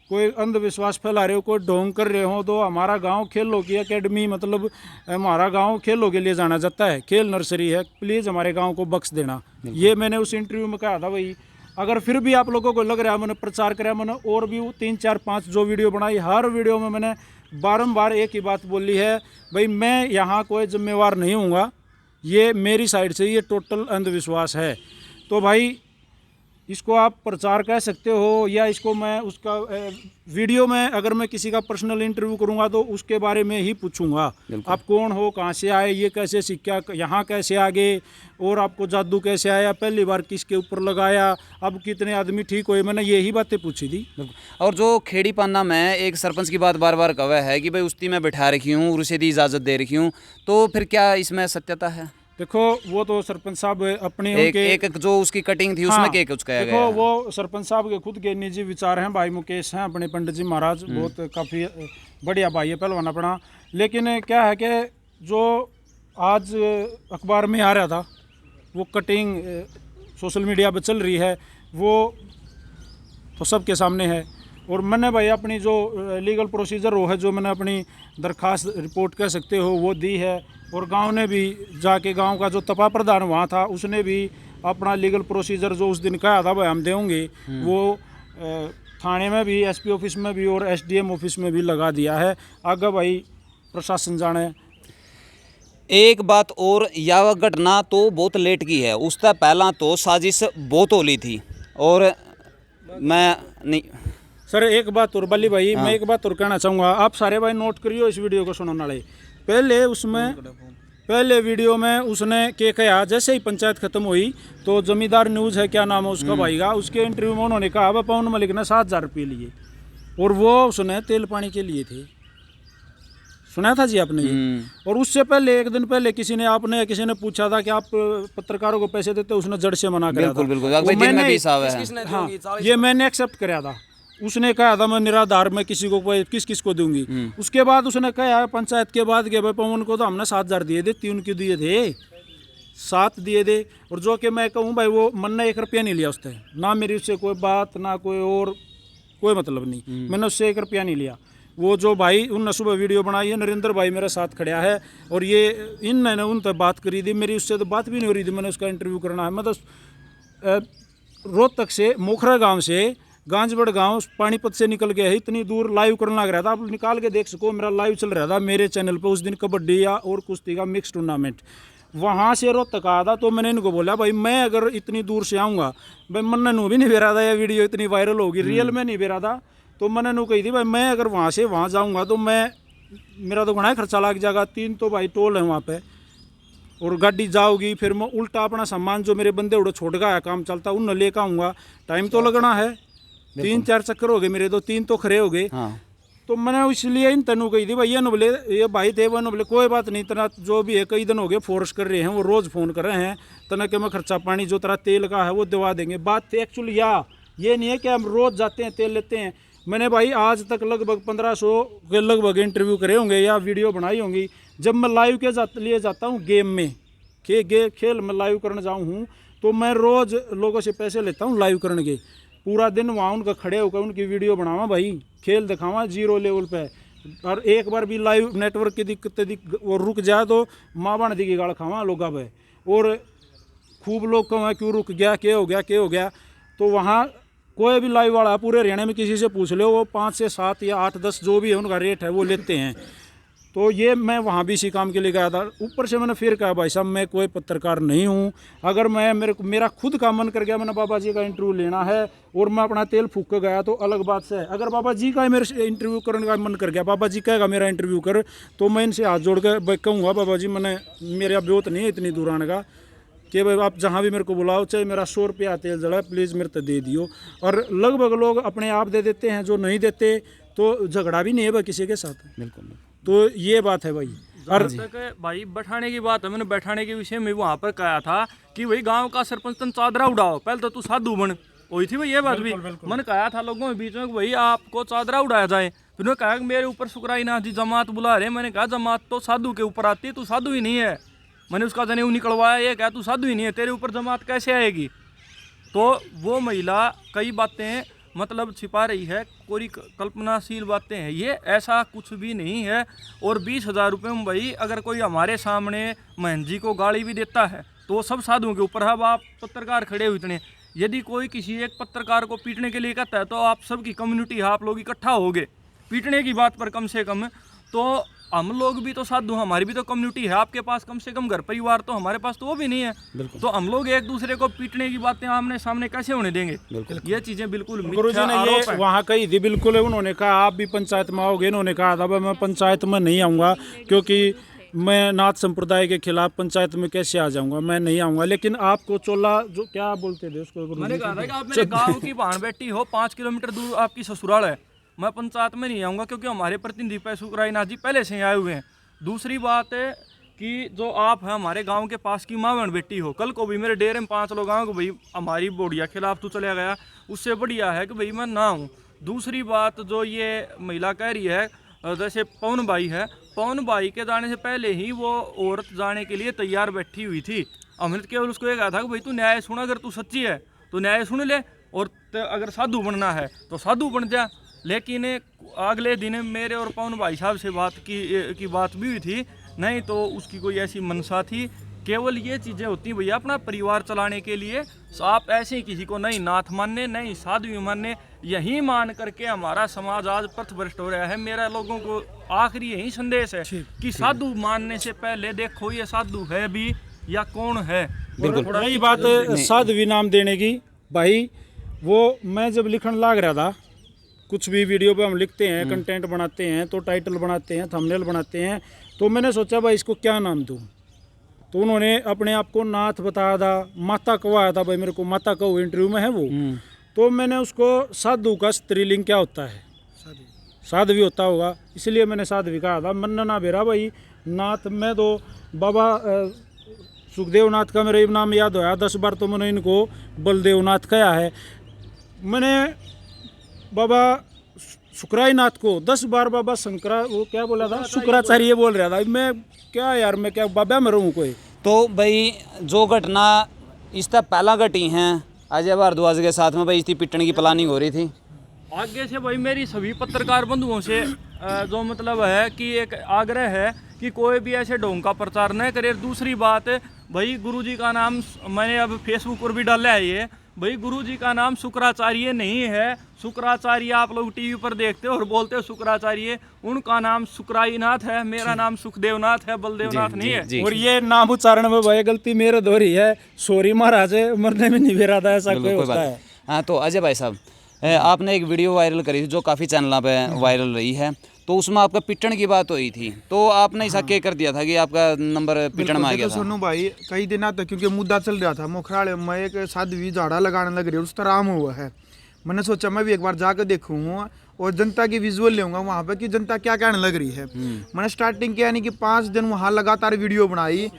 कोई अंधविश्वास फैला रहे हो, कोई ढोंग कर रहे हो, तो हमारा गांव खेलों की एकेडमी, मतलब हमारा गांव खेलों के लिए जाना जाता है, खेल नर्सरी है, प्लीज़ हमारे गांव को बख्श देना। ये मैंने उस इंटरव्यू में कहा था भाई। अगर फिर भी आप लोगों को लग रहा है मैंने प्रचार कराया, मैंने और भी 3, 4, 5 जो वीडियो बनाई, हर वीडियो में मैंने बारंबार एक ही बात बोली है, भाई मैं यहाँ कोई जिम्मेवार नहीं हूँगा, ये मेरी साइड से ये टोटल अंधविश्वास है। तो भाई इसको आप प्रचार कह सकते हो, या इसको मैं उसका वीडियो में अगर मैं किसी का पर्सनल इंटरव्यू करूंगा तो उसके बारे में ही पूछूंगा, आप कौन हो, कहाँ से आए, ये कैसे सीखा, यहाँ कैसे आ गए, और आपको जादू कैसे आया, पहली बार किसके ऊपर लगाया, अब कितने आदमी ठीक हुए, मैंने यही बातें पूछी थी। और जो खेड़ी पाना में एक सरपंच की बात बार बार कहा है कि भाई उस्ती में बैठा रखी हूँ और उसे दी इजाज़त दे रखी हूँ, तो फिर क्या इसमें सत्यता है? देखो वो तो सरपंच साहब अपने एक जो उसकी कटिंग थी उसमें क्या कुछ कहा गया? देखो वो सरपंच साहब के खुद के निजी विचार हैं। भाई मुकेश हैं अपने पंडित जी महाराज, बहुत काफ़ी बढ़िया भाई है, पहलवान अपना। लेकिन क्या है कि जो आज अखबार में आ रहा था वो कटिंग सोशल मीडिया पर चल रही है, वो तो सबके सामने है। और मैंने भाई अपनी जो लीगल प्रोसीजर वो है, जो मैंने अपनी दरख्वास्त रिपोर्ट कह सकते हो वो दी है। और गांव ने भी जाके, गांव का जो तपा प्रधान वहाँ था उसने भी अपना लीगल प्रोसीजर जो उस दिन कहा था भाई हम देंगे, वो थाने में भी, एसपी ऑफिस में भी और एसडीएम ऑफिस में भी लगा दिया है। आगे भाई प्रशासन जाने। एक बात और, यह घटना तो बहुत लेट की है, उससे पहला तो साजिश बहुत होली थी। और मैं नहीं सर एक बात और बल्ली भाई, मैं एक बात और कहना चाहूँगा, आप सारे भाई नोट करियो इस वीडियो को सुनने वाले। पहले वीडियो में उसने क्या कहा, जैसे ही पंचायत खत्म हुई तो जमींदार न्यूज़ है, क्या नाम है उसका भाई का, उसके इंटरव्यू में उन्होंने कहा वह पवन मलिक ने 7,000 रुपये लिए और वो उसने तेल पानी के लिए थे। सुना था जी आपने ये? और उससे पहले एक दिन पहले किसी ने पूछा था कि आप पत्रकारों को पैसे देते, उसने जड़ से मना करा था। हाँ, ये मैंने एक्सेप्ट कराया था। उसने कहा था मैं निराधार में किसी को किस को दूंगी। उसके बाद उसने कहा पंचायत के बाद के भाई पवन को तो हमने 7,000 दिए थे, 3 क्यों दिए थे, 7 दिए थे। और जो कि मैं कहूँ भाई वो मन ने 1 रुपया नहीं लिया उससे, ना मेरी उससे कोई बात, ना कोई और कोई मतलब नहीं, मैंने उससे 1 रुपया नहीं लिया। वो जो भाई उनने सुबह वीडियो बनाई है, नरेंद्र भाई मेरे साथ खड़ा है, और ये इनने उन तक बात करी थी, मेरी उससे तो बात भी नहीं हो रही थी। मैंने उसका इंटरव्यू करना है, मैं तो रोहतक से, मोखरा गांव से, गांजबड़ गांव पानीपत से निकल गया है, इतनी दूर लाइव करना लग रहा था। आप निकाल के देख सको, मेरा लाइव चल रहा था मेरे चैनल पे उस दिन, कबड्डी या और कुश्ती का मिक्स टूर्नामेंट। वहाँ से रोहतक आया था, तो मैंने इनको बोला भाई मैं अगर इतनी दूर से आऊँगा, भाई मन्ना नू भी नहीं बेरा था, यह वीडियो इतनी वायरल होगी, रियल में नहीं बेरा था। तो मैंने नू कही थी भाई मैं अगर वहाँ से वहाँ जाऊँगा तो मेरा तो घना खर्चा लग जाएगा, 3 तो भाई टोल है वहाँ पे, और गाड़ी जाओगी, फिर मैं उल्टा अपना सामान जो मेरे बंदे उड़ो छोड़ गया काम चलता उन लेकर आऊँगा, टाइम तो लगना है। 3-4 चक्कर हो गए मेरे, तो 3 तो खड़े हो गए। हाँ। तो मैंने इसलिए इन तनु कही थी भैया नु बोले, ये भाई थे वो नु बोले कोई बात नहीं, तना जो भी है कई दिन हो गए फोर्स कर रहे हैं, वो रोज़ फ़ोन कर रहे हैं, तना के मैं खर्चा पानी जो तेरा तेल का है वो दिवा देंगे। बात एक्चुअली ये नहीं है कि हम रोज़ जाते हैं तेल लेते हैं। मैंने भाई आज तक लगभग 1500 के लगभग इंटरव्यू करे होंगे या वीडियो बनाई होंगी। जब मैं लाइव के लिए जाता हूँ गेम में, खेल में लाइव करने जाऊँ हूँ, तो मैं रोज़ लोगों से पैसे लेता हूँ लाइव करने के। पूरा दिन वहाँ उनका खड़े होकर उनकी वीडियो बनावा भाई, खेल दिखावा 0 लेवल पे। और एक बार भी लाइव नेटवर्क की दिक्कत और रुक जाए तो माँ बन दी की गाड़ खावा लोग पे, और खूब लोग कहें क्यों रुक गया, क्या हो गया। तो वहाँ कोई भी लाइव वाला पूरे हरियाणा में किसी से पूछ लो, वो 5 से 7 या 8-10 जो भी है उनका रेट है वो लेते हैं। तो ये मैं वहाँ भी इसी काम के लिए गया था। ऊपर से मैंने फिर कहा भाई साहब मैं कोई पत्रकार नहीं हूँ, अगर मेरा खुद का मन कर गया, मैंने बाबा जी का इंटरव्यू लेना है और मैं अपना तेल फूक के गया तो अलग बात से है। अगर बाबा जी का मेरे से इंटरव्यू करने का मन कर गया, बाबा जी कहेगा मेरा इंटरव्यू कर, तो मैं इनसे हाथ जोड़ के कहूँगा बाबा जी मेरा ब्योत नहीं है इतनी दूर आने का, कि भाई आप जहाँ भी मेरे को बुलाओ, चाहे मेरा 100 रुपया तेल जला प्लीज़ मेरे तो दे दियो। और लगभग लोग अपने आप दे देते हैं, जो नहीं देते तो झगड़ा भी नहीं है भाई किसी के साथ। बिल्कुल। तो ये बात है भाई। और भाई बैठाने की बात है, मैंने बैठाने के विषय में वहाँ पर कहा था कि भाई गांव का सरपंच तन चादरा उड़ाओ, पहले तो तू साधु बन, वही थी भाई ये बात भी मैंने कहा था लोगों के बीच में, भाई आपको चादरा उड़ाया जाए। फिर उन्होंने कहा कि मेरे ऊपर शुक्राई नाथ जी जमात बुला रहे। मैंने कहा जमात तो साधु के ऊपर आती है, तू साधु ही नहीं है। मैंने उसका जनेऊ निकलवाया, ये कहा तू साधु ही नहीं है, तेरे ऊपर जमात कैसे आएगी। तो वो महिला कई बातें मतलब छिपा रही है, कोई कल्पनाशील बातें हैं, ये ऐसा कुछ भी नहीं है। और 20,000 रुपये में भाई अगर कोई हमारे सामने महंत जी को गाली भी देता है तो वो सब साधुओं के ऊपर है। अब आप पत्रकार खड़े हुए इतने, यदि कोई किसी एक पत्रकार को पीटने के लिए कहता है तो आप सबकी कम्युनिटी है, आप लोग इकट्ठा हो गए पीटने की बात पर कम से कम। तो हम लोग भी तो साधु, हमारी भी तो कम्युनिटी है, आपके पास कम से कम घर परिवार, तो हमारे पास तो वो भी नहीं है। तो हम लोग एक दूसरे को पीटने की बातें आमने सामने कैसे होने देंगे। ये चीजें बिल्कुल गुरुजी ने ये वहाँ कही थी बिल्कुल। उन्होंने कहा आप भी पंचायत में आओगे, इन्होंने कहा था मैं पंचायत में नहीं आऊँगा क्योंकि मैं नाथ संप्रदाय के खिलाफ पंचायत में कैसे आ जाऊंगा, मैं नहीं आऊँगा। लेकिन आपको चोला जो क्या बोलते थे उसको, मैंने कहा था कि आप मेरे गाँव की भान बेटी हो, 5 किलोमीटर दूर आपकी ससुराल है, मैं पंचायत में नहीं आऊँगा क्योंकि हमारे प्रतिनिधि पे शुक्राई नाथ जी पहले से आए हुए हैं। दूसरी बात है कि जो आप है हमारे गांव के पास की माँ बहन बेटी हो, कल को भी मेरे डेरे में 5 लोग आए कि भाई हमारी बोडिया खिलाफ तो चला गया, उससे बढ़िया है कि भाई मैं ना हूँ। दूसरी बात जो ये महिला कह रही है, जैसे पवन भाई है, पवन भाई के जाने से पहले ही वो औरत जाने के लिए तैयार बैठी हुई थी। हमने तो केवल उसको ये कहा था कि भाई तू न्याय सुन, अगर तू सच्ची है तो न्याय सुन ले, और अगर साधु बनना है तो साधु बन जा। लेकिन अगले दिन मेरे और पवन भाई साहब से बात की बात भी हुई थी, नहीं तो उसकी कोई ऐसी मनसा थी। केवल ये चीज़ें होती भैया अपना परिवार चलाने के लिए, आप ऐसे ही किसी को नहीं नाथ मानने, नहीं साधु मानने, यही मान करके हमारा समाज आज पथभ्रष्ट हो रहा है। मेरा लोगों को आखिरी यही संदेश है कि साधु मानने से पहले देखो ये साधु है भी या कौन है। बिल्कुल रही बात साध्वी नाम देने की, भाई वो मैं जब लिखने लाग रहा था, कुछ भी वीडियो पे हम लिखते हैं, कंटेंट बनाते हैं, तो टाइटल बनाते हैं, थंबनेल बनाते हैं, तो मैंने सोचा भाई इसको क्या नाम दूँ। तो उन्होंने अपने आप को नाथ बताया था, माता कहा था, भाई मेरे को माता कहो, इंटरव्यू में है वो। तो मैंने उसको साधु का स्त्रीलिंग क्या होता है, साध्वी होता होगा, इसलिए मैंने साध्वी कहा था। मन ना बेरा भाई नाथ में तो बाबा सुखदेव नाथ का मेरा नाम याद होया 10 बार, तो मैंने इनको बलदेव नाथ कहा है। मैंने बाबा शुक्राई नाथ को 10 बार बाबा शंकरा वो क्या बोला था, शुक्राचार्य बोल रहा था। मैं क्या यार, मैं क्या बाबा में रहूँ कोई। तो भाई जो घटना इससे पहला घटी हैं अजय भारद्वाज के साथ में, भाई इसकी पिटने की प्लानिंग हो रही थी आगे से। भाई मेरी सभी पत्रकार बंधुओं से जो मतलब है कि एक आग्रह है कि कोई भी ऐसे ढोंग का प्रचार न करे। दूसरी बात भाई, गुरुजी का नाम मैंने अब फेसबुक पर भी डाला है, ये भाई गुरुजी का नाम शुक्राचार्य नहीं है। शुक्राचार्य आप लोग टीवी पर देखते हो और बोलते हो शुक्राचार्य, उनका नाम शुक्राईनाथ है, मेरा नाम सुखदेवनाथ है, बलदेवनाथ नहीं है। और ये नाम उच्चारण में भाई गलती मेरे दो रही है, सॉरी महाराज, मरने में नहीं बेरा था, ऐसा कोई होता है। हाँ, तो अजय भाई साहब, आपने एक वीडियो वायरल करी थी जो काफ़ी चैनलों पे वायरल रही है, तो उसमें आपका पिटन की बात हुई थी, तो आपने ऐसा क्या कर दिया था कि आपका नंबर पिटन में आ गया था? सोनू भाई कई दिन तक क्योंकि मुद्दा चल रहा था मोखराड़े में, एक साध्वी झाड़ा लगाने लग रही है, उस तरह आम हुआ है। मैंने सोचा मैं भी एक बार जाकर देखूँ और जनता की विजुअल लूँगा वहाँ पे कि जनता क्या कहने लग रही है। मैंने स्टार्टिंग किया यानी कि 5 दिन वहाँ लगातार वीडियो बनाई।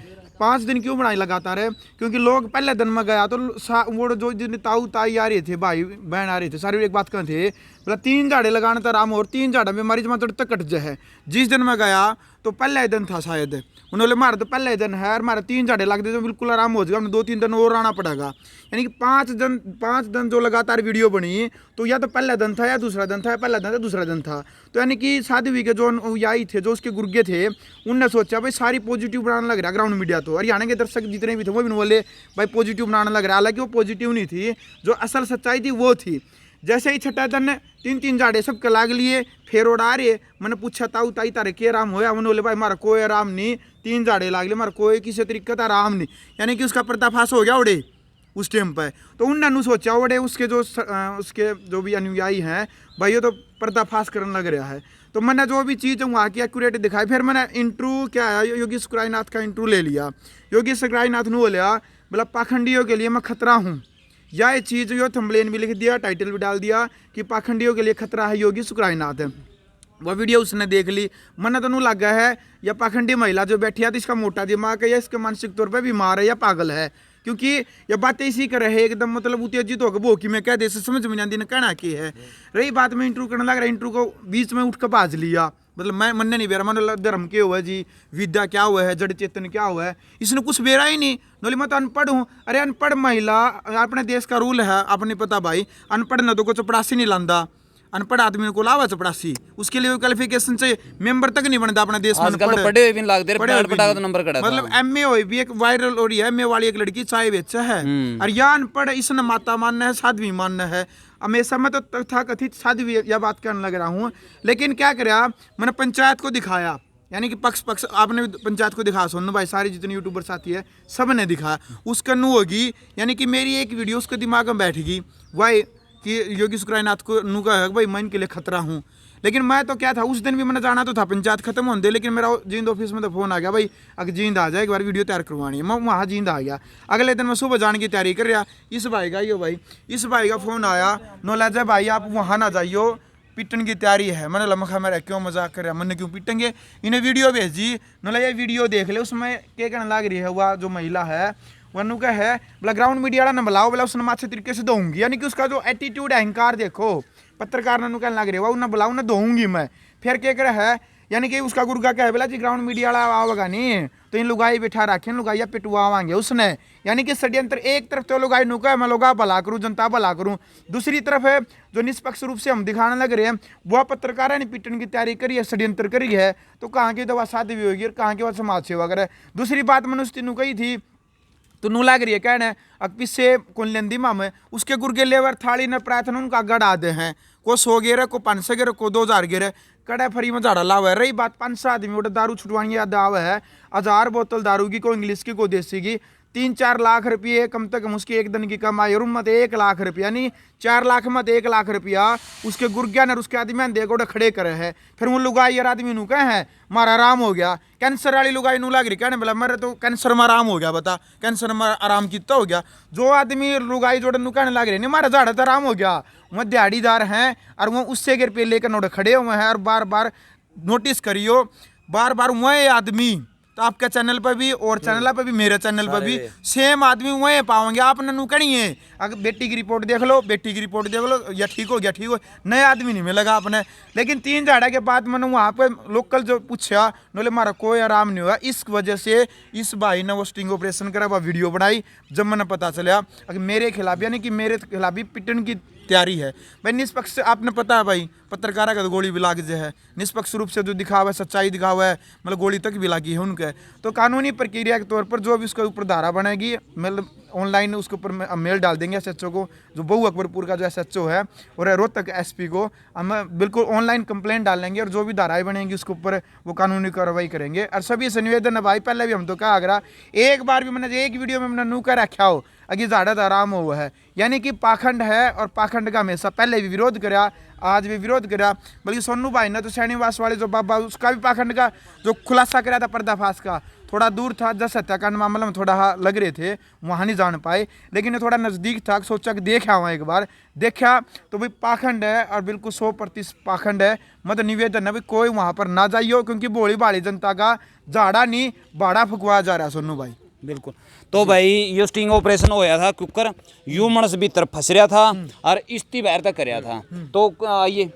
5 दिन क्यों बनाई लगातार है, क्योंकि लोग पहले दिन में गया तो वो जो जितने ताऊ ताई आ रहे थे, भाई बहन आ रहे थे, सारे एक बात कहते थे बोला 3 झाड़े लगाने तो राम, और 3 झाड़ा में हमारी जमा तक कट जाए। जिस दिन मैं गया तो पहला दिन था शायद, उन्होंने मारा तो पहला दिन है और हमारे 3 झाड़े लग दे तो बिल्कुल आराम हो जाएगा, हमें 2-3 दिन और आना पड़ेगा। यानी कि 5 दिन जो लगातार वीडियो बनी, तो या तो पहला दिन था या दूसरा दिन था, या पहला दिन था दूसरा दिन था। तो यानी कि साध्वी के जो याई थे, जो उसके गुर्गे थे, उनने सोचा भाई सारी पॉजिटिव बनाने लग रहा ग्राउंड मीडिया। तो हरियाणा के दर्शक जितने भी थे वो भी बोले भाई पॉजिटिव बनाने लग रहा, हालांकि वो पॉजिटिव नहीं थी, जो असल सच्चाई थी वो थी। जैसे ही छठा दिन 3-3 झाड़े सबके लाग लिए, फिर उड़ा रहे। मैंने पूछा ताऊ ताई तारे के आराम होया, उन्होंने बोले भाई हमारा कोई आराम नहीं, 3 झाड़े लाग लिए, हमारा कोई किसी तरीके का आराम नहीं। यानी कि उसका पर्दाफाश हो गया उड़े उस टाइम पर। तो उन्होंने सोचा उड़े उसके जो भी अनुयायी हैं भाई ये तो पर्दाफाश करने लग रहा है। तो मैंने जो भी चीज़ वहाँ की एक्यूरेट दिखाई, फिर मैंने इंटरव्यू क्या है योगी शुक्राईनाथ का इंटरव्यू ले लिया। योगी शुक्राईनाथ ने बोला बोला पाखंडियों के लिए मैं खतरा हूँ, या ये चीज़ जो थंबनेल भी लिख दिया, टाइटल भी डाल दिया कि पाखंडियों के लिए खतरा है योगी शुक्राईनाथ। वो वीडियो उसने देख ली। मन तो नहीं लगा है या पाखंडी महिला जो बैठी है तो इसका मोटा दिमाग है या इसके मानसिक तौर पर बीमार है या पागल है, क्योंकि ये बातें इसी का रहे एकदम मतलब उत्तेजित होकर वो कि मैं कह दे समझ में नहीं आती ना कहना की है। रही बात में इंटरव्यू करने लग रहा, इंटरव्यू को बीच में उठ कर भाज लिया, मतलब मैं मनने नहीं बेरा, मतलब धर्म क्या हुआ है जी, विद्या क्या हुआ है, जड़ चेतन क्या हुआ है, इसने कुछ बेरा ही नहीं। बोले मैं तो अनपढ़ हूँ। अरे अनपढ़ महिला, अपने देश का रूल है आपने पता भाई, अनपढ़ न तो को चपरासी नहीं लांदा, अनपढ़ आदमी को लावा चपरासी, उसके लिए क्वालिफिकेशन चाहिए, मेंबर तक नहीं बनता अपने देश में। पढ़े हुए भी लगते नंबर कटा, मतलब एमए हुई भी एक वायरल हो रही है, एमए वाली एक लड़की चाय बेचा है, और या अनपढ़ इसने माता मानना है, साध्वी मानना है। हमेशा मैं तो तथाकथित साध्वी यह बात करने लग रहा हूँ, लेकिन क्या करा मैंने पंचायत को दिखाया, यानी कि पक्ष आपने पंचायत को दिखाया, सुन भाई सारे जितने यूट्यूबर साथी है सब ने दिखाया, उसका नु होगी। यानी कि मेरी एक वीडियो उसके दिमाग में बैठेगी वाई कि योगी शुक्राईनाथ को नु कहा भाई मैं इनके लिए खतरा हूँ। लेकिन मैं तो क्या था, उस दिन भी मैंने जाना तो था पंचायत खत्म होने दे, लेकिन मेरा जींद ऑफिस में तो फ़ोन आ गया भाई अगर जींद आ जाए एक बार वीडियो तैयार करवानी है। मैं वहाँ जींद आ गया। अगले दिन मैं सुबह जाने की तैयारी कर रहा, इस भाई का फ़ोन आया, नौलाजा भाई आप वहाँ ना जाइयो, पिटन की तैयारी है। मैंने लम्हा मेरा क्यों मजाक कर रहा, मैंने क्यों पिटेंगे, इन्हें वीडियो भेजी, नौला ये वीडियो देख ले, उसमें क्या कहने लग रही है वह जो महिला है वनु का है बोला ग्राउंड मीडिया वाला न बुलाओ, बोला उसने अच्छे तरीके से दूंगी। यानी कि उसका जो एटीट्यूड अहंकार देखो, पत्रकार ने कहने लग रही है उन्हें बुलाओ ना दूंगी मैं। फिर क्या कर है, यानी कि उसका गुर्गा क्या है बोला जी ग्राउंड मीडिया वाला आओगा नहीं तो इन लुगाई बिठा रखे लुगाइया पिटवावांगे उसने, यानी कि षड्यंत्र एक तरफ तो लुगाई नुका है मैं लोगा भला करूँ जनता भला करूँ, दूसरी तरफ है जो निष्पक्ष रूप से हम दिखाने लग रहे हैं वह पत्रकार ने पीटने की तैयारी करी है, षड्यंत्र करी है, तो कहाँ की दवा शादी भी होगी और कहाँ की वह समाज सेवा करे। दूसरी बात मैंने उस दिन कही थी तो नू लाग रही है कहने अब पीछे कौन लेंदी माम है उसके गुर्गे लेवर थाली न प्रार्थना उनका गड़ा दे हैं को 100 गिरे को 500 गिरे को 2000 गिरे कड़ा फरी में झाड़ा लावा है। रही बात 500 आदमी उठे दारू छुटवानी याद आवा है 1000 बोतल दारू की को इंग्लिश की को देसी की 3-4 लाख रुपये कम से कम उसकी एक दिन की कमाई और मत 1 लाख रुपया यानी 4 लाख मत 1 लाख रुपया उसके गुर्गिया ने उसके आदमी देखो खड़े करे है। फिर वो लुगाई यार आदमी नू कहे हैं मारा आराम हो गया, कैंसर वाली लुगाई नू लग रही कहने बोला मेरे तो कैंसर में आराम हो गया, बता कैंसर में आराम कितना हो गया। जो आदमी लुगाई जोड़े नू कहने लग रही नहीं मारा झाड़ा तो आराम हो गया, वह दिहाड़ीदार हैं और वो उससे गिर पे लेकर नोट खड़े हुए हैं और बार बार नोटिस करियो बार बार वही आदमी तो आपके चैनल पर भी और चैनल पर भी मेरे चैनल पर भी सेम आदमी वही पाओगे। आपने नू कहीं है अगर बेटी की रिपोर्ट देख लो, बेटी की रिपोर्ट देख लो या ठीक हो गया ठीक हो, नए आदमी नहीं मिलेगा आपने। लेकिन 3 झाड़ा के बाद मैंने वहाँ पर लोकल जो पूछा बोले मारा कोई आराम नहीं हुआ, इस वजह से इस भाई ने वो स्टिंग ऑपरेशन करा, वह वीडियो बनाई। जब मैंने पता चला अगर मेरे खिलाफ यानी कि मेरे खिलाफ भी पिटन की तैयारी है भाई निष्पक्ष, आपने पता है भाई पत्रकारा का तो गोली भी लाग है, निष्पक्ष रूप से जो दिखावा है सच्चाई दिखावा है मतलब गोली तक भी लागी है उनके। तो कानूनी प्रक्रिया के तौर पर जो भी उसके ऊपर धारा बनेगी मतलब ऑनलाइन उसके ऊपर मेल डाल देंगे एसएचओ को, जो बहु अकबरपुर का जो एसएचओ है और रोहतक एसपी को हम बिल्कुल ऑनलाइन कंप्लेंट डालेंगे और जो भी धाराएं बनेंगी उसके ऊपर वो कानूनी कार्रवाई करेंगे। और सभी से निवेदन है भाई पहले भी हम तो कहा अगर एक बार भी मैंने एक वीडियो में मैंने नू कर रखा हो अगी ज़्यादा तो आराम हुआ है, यानी कि पाखंड है और पाखंड का हमेशा पहले भी विरोध करा आज भी विरोध करा। बल्कि सोनू भाई ने तो सैनीवास वाले जो बाबा उसका भी पाखंड का जो खुलासा कराया था पर्दाफाश का थोड़ा दूर था, 10 हत्याकांड मामले में थोड़ा लग रहे थे वहाँ नहीं जान पाए, लेकिन ये थोड़ा नज़दीक था सोचा कि देखा वहाँ एक बार देखा तो भाई पाखंड है और बिल्कुल 100% पाखंड है। मतलब निवेदन है भाई कोई वहाँ पर ना जाइयो क्योंकि भोली भाली जनता का झाड़ा नहीं बाड़ा फुकवाया जा रहा है सोनू भाई। बिल्कुल। तो भाई ये स्टिंग ऑपरेशन होया था कुकर यू मनस भीतर फंस रहा था और इस्ती बाहर तक करया था। तो आइए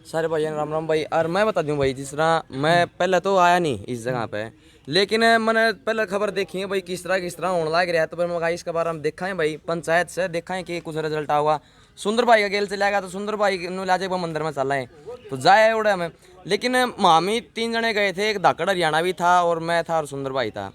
सारे भाई राम राम भाई। और मैं बता दूं भाई जिस तरह मैं पहले तो आया नहीं इस जगह पे, लेकिन मैंने पहले खबर देखी है भाई किस तरह होने लग रहा है, तो फिर मैं इसके बारे में देखा है भाई पंचायत से देखा है कि कुछ रिजल्ट होगा। सुंदर भाई का गेल चला गया तो सुंदर भाई ला जाए मंदिर में चला है तो जाए उड़े में, लेकिन मामी 3 जने गए थे, एक धाकड़ हरियाणा भी था और मैं था और सुंदर भाई था।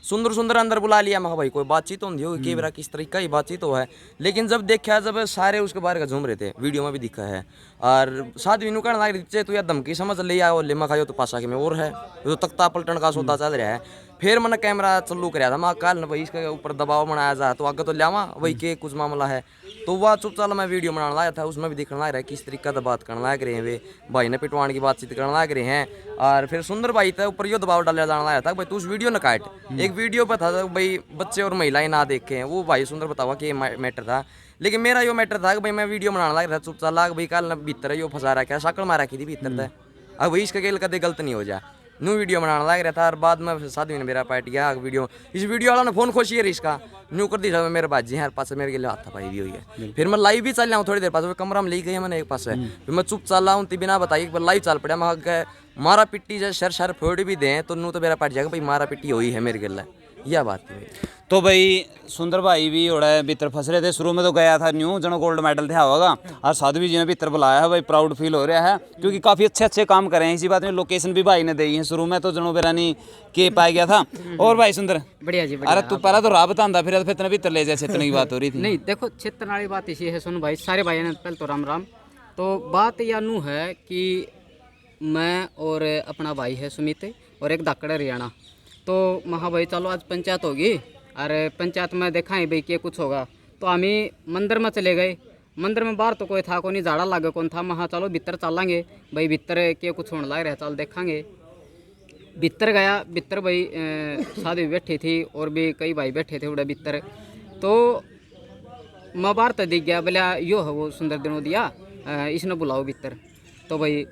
सुंदर अंदर बुला लिया, मैं भाई कोई बातचीत तो नहीं होगी कि किस तरीके की बातचीत तो है, लेकिन जब देखा जब सारे उसके बारे का झूम रहे थे वीडियो में भी दिखा है और साथ भी कहने लग रही तू या धमकी समझ ले आओ लेमा खाओ तो पासा के में और है तो तख्ता पलटन का सौदा चल रहा है। फिर मैंने कैमरा चालू कराया था मैं कल भाई इसके ऊपर दबाव बनाया जा तो आगे तो लियावा वही के कुछ मामला है, तो वह चुपचाप मैं वीडियो बनाने लाया था उसमें भी दिखने लग रहा है किस तरीके से बात करने लग रहे हैं वे भाई ने पिटवान की बातचीत करने लग रहे हैं। और फिर सुंदर भाई था ऊपर यो दबाव डाला जाने लगा था भाई तू उस वीडियो न काट, एक वीडियो पर था भाई बच्चे और महिलाएं ना देखे हैं वो भाई सुंदर बतावा कि ये मैटर था, लेकिन मेरा यो मैटर था कि भाई मैं वीडियो बनाने लग रहा था चुपचाप लाग भाई कल भीतर यो फंसा रखा शक्ल मार रखी थी भीतर था। अब भाई इसका गेल कदे गलत नहीं हो जाए न्यू वीडियो बनाने लग रहा था और बाद में साथ में मेरा पार्ट गया वीडियो इस वीडियो वाला ने फोन खोशी है इसका न्यू कर दी मेरे बाजी हैं पास मेरे लिए हाथ पाई भी हुई है। फिर मैं लाइव भी चल रहा हूँ थोड़ी देर पास कमरा में ले गई मैंने एक पास है फिर मैं चुप चल रहा हूँ बिना बताइए लाइव चल पड़ा मैं मारा पिट्टी जैसे शर फोड़ भी दें तो नू तो मेरा पार्ट जाएगा भाई मारा पिट्टी हुई है मेरे गिला यह बात है। तो भाई सुंदर भाई भी ओड़ा भीतर फंस रहे थे, शुरू में तो गया था न्यू जनो गोल्ड मेडल था होगा और साधवी जी ने भीतर बुलाया है भाई प्राउड फील हो रहा है क्योंकि काफ़ी अच्छे काम करे हैं। इसी बात में लोकेशन भी भाई ने दी है शुरू में तो जनो बेरानी के पाई गया था। और भाई सुंदर बढ़िया जी अरे तू पहला तो राह बतांदा फिर इतना भीतर ले जाए क्षेत्र की बात हो रही थी। नहीं देखो क्षेत्र वाली बात इसी है सुन भाई सारे भाई ने पहले तो राम राम। तो बात या नू है कि मैं और अपना भाई है सुमित और एक धाकड़ हरियाणा, तो महा भाई चलो आज पंचायत होगी अरे पंचायत में देखा है भाई क्या कुछ होगा, तो हम ही मंदिर में चले गए। मंदिर में बाहर तो कोई था कोई नहीं झाड़ा लागे कौन था, महा चलो भीतर चलेंगे भाई भीतर क्या कुछ होने लग रहा चल देखेंगे। भीतर गया भीतर भाई शादी बैठी थी और भी कई भाई बैठे थे उड़े भीतर, तो मैं बाहर तो दिख गया बोला यो है वो सुंदर दिनों दिया इसने बुलाओ भीतर। तो भाई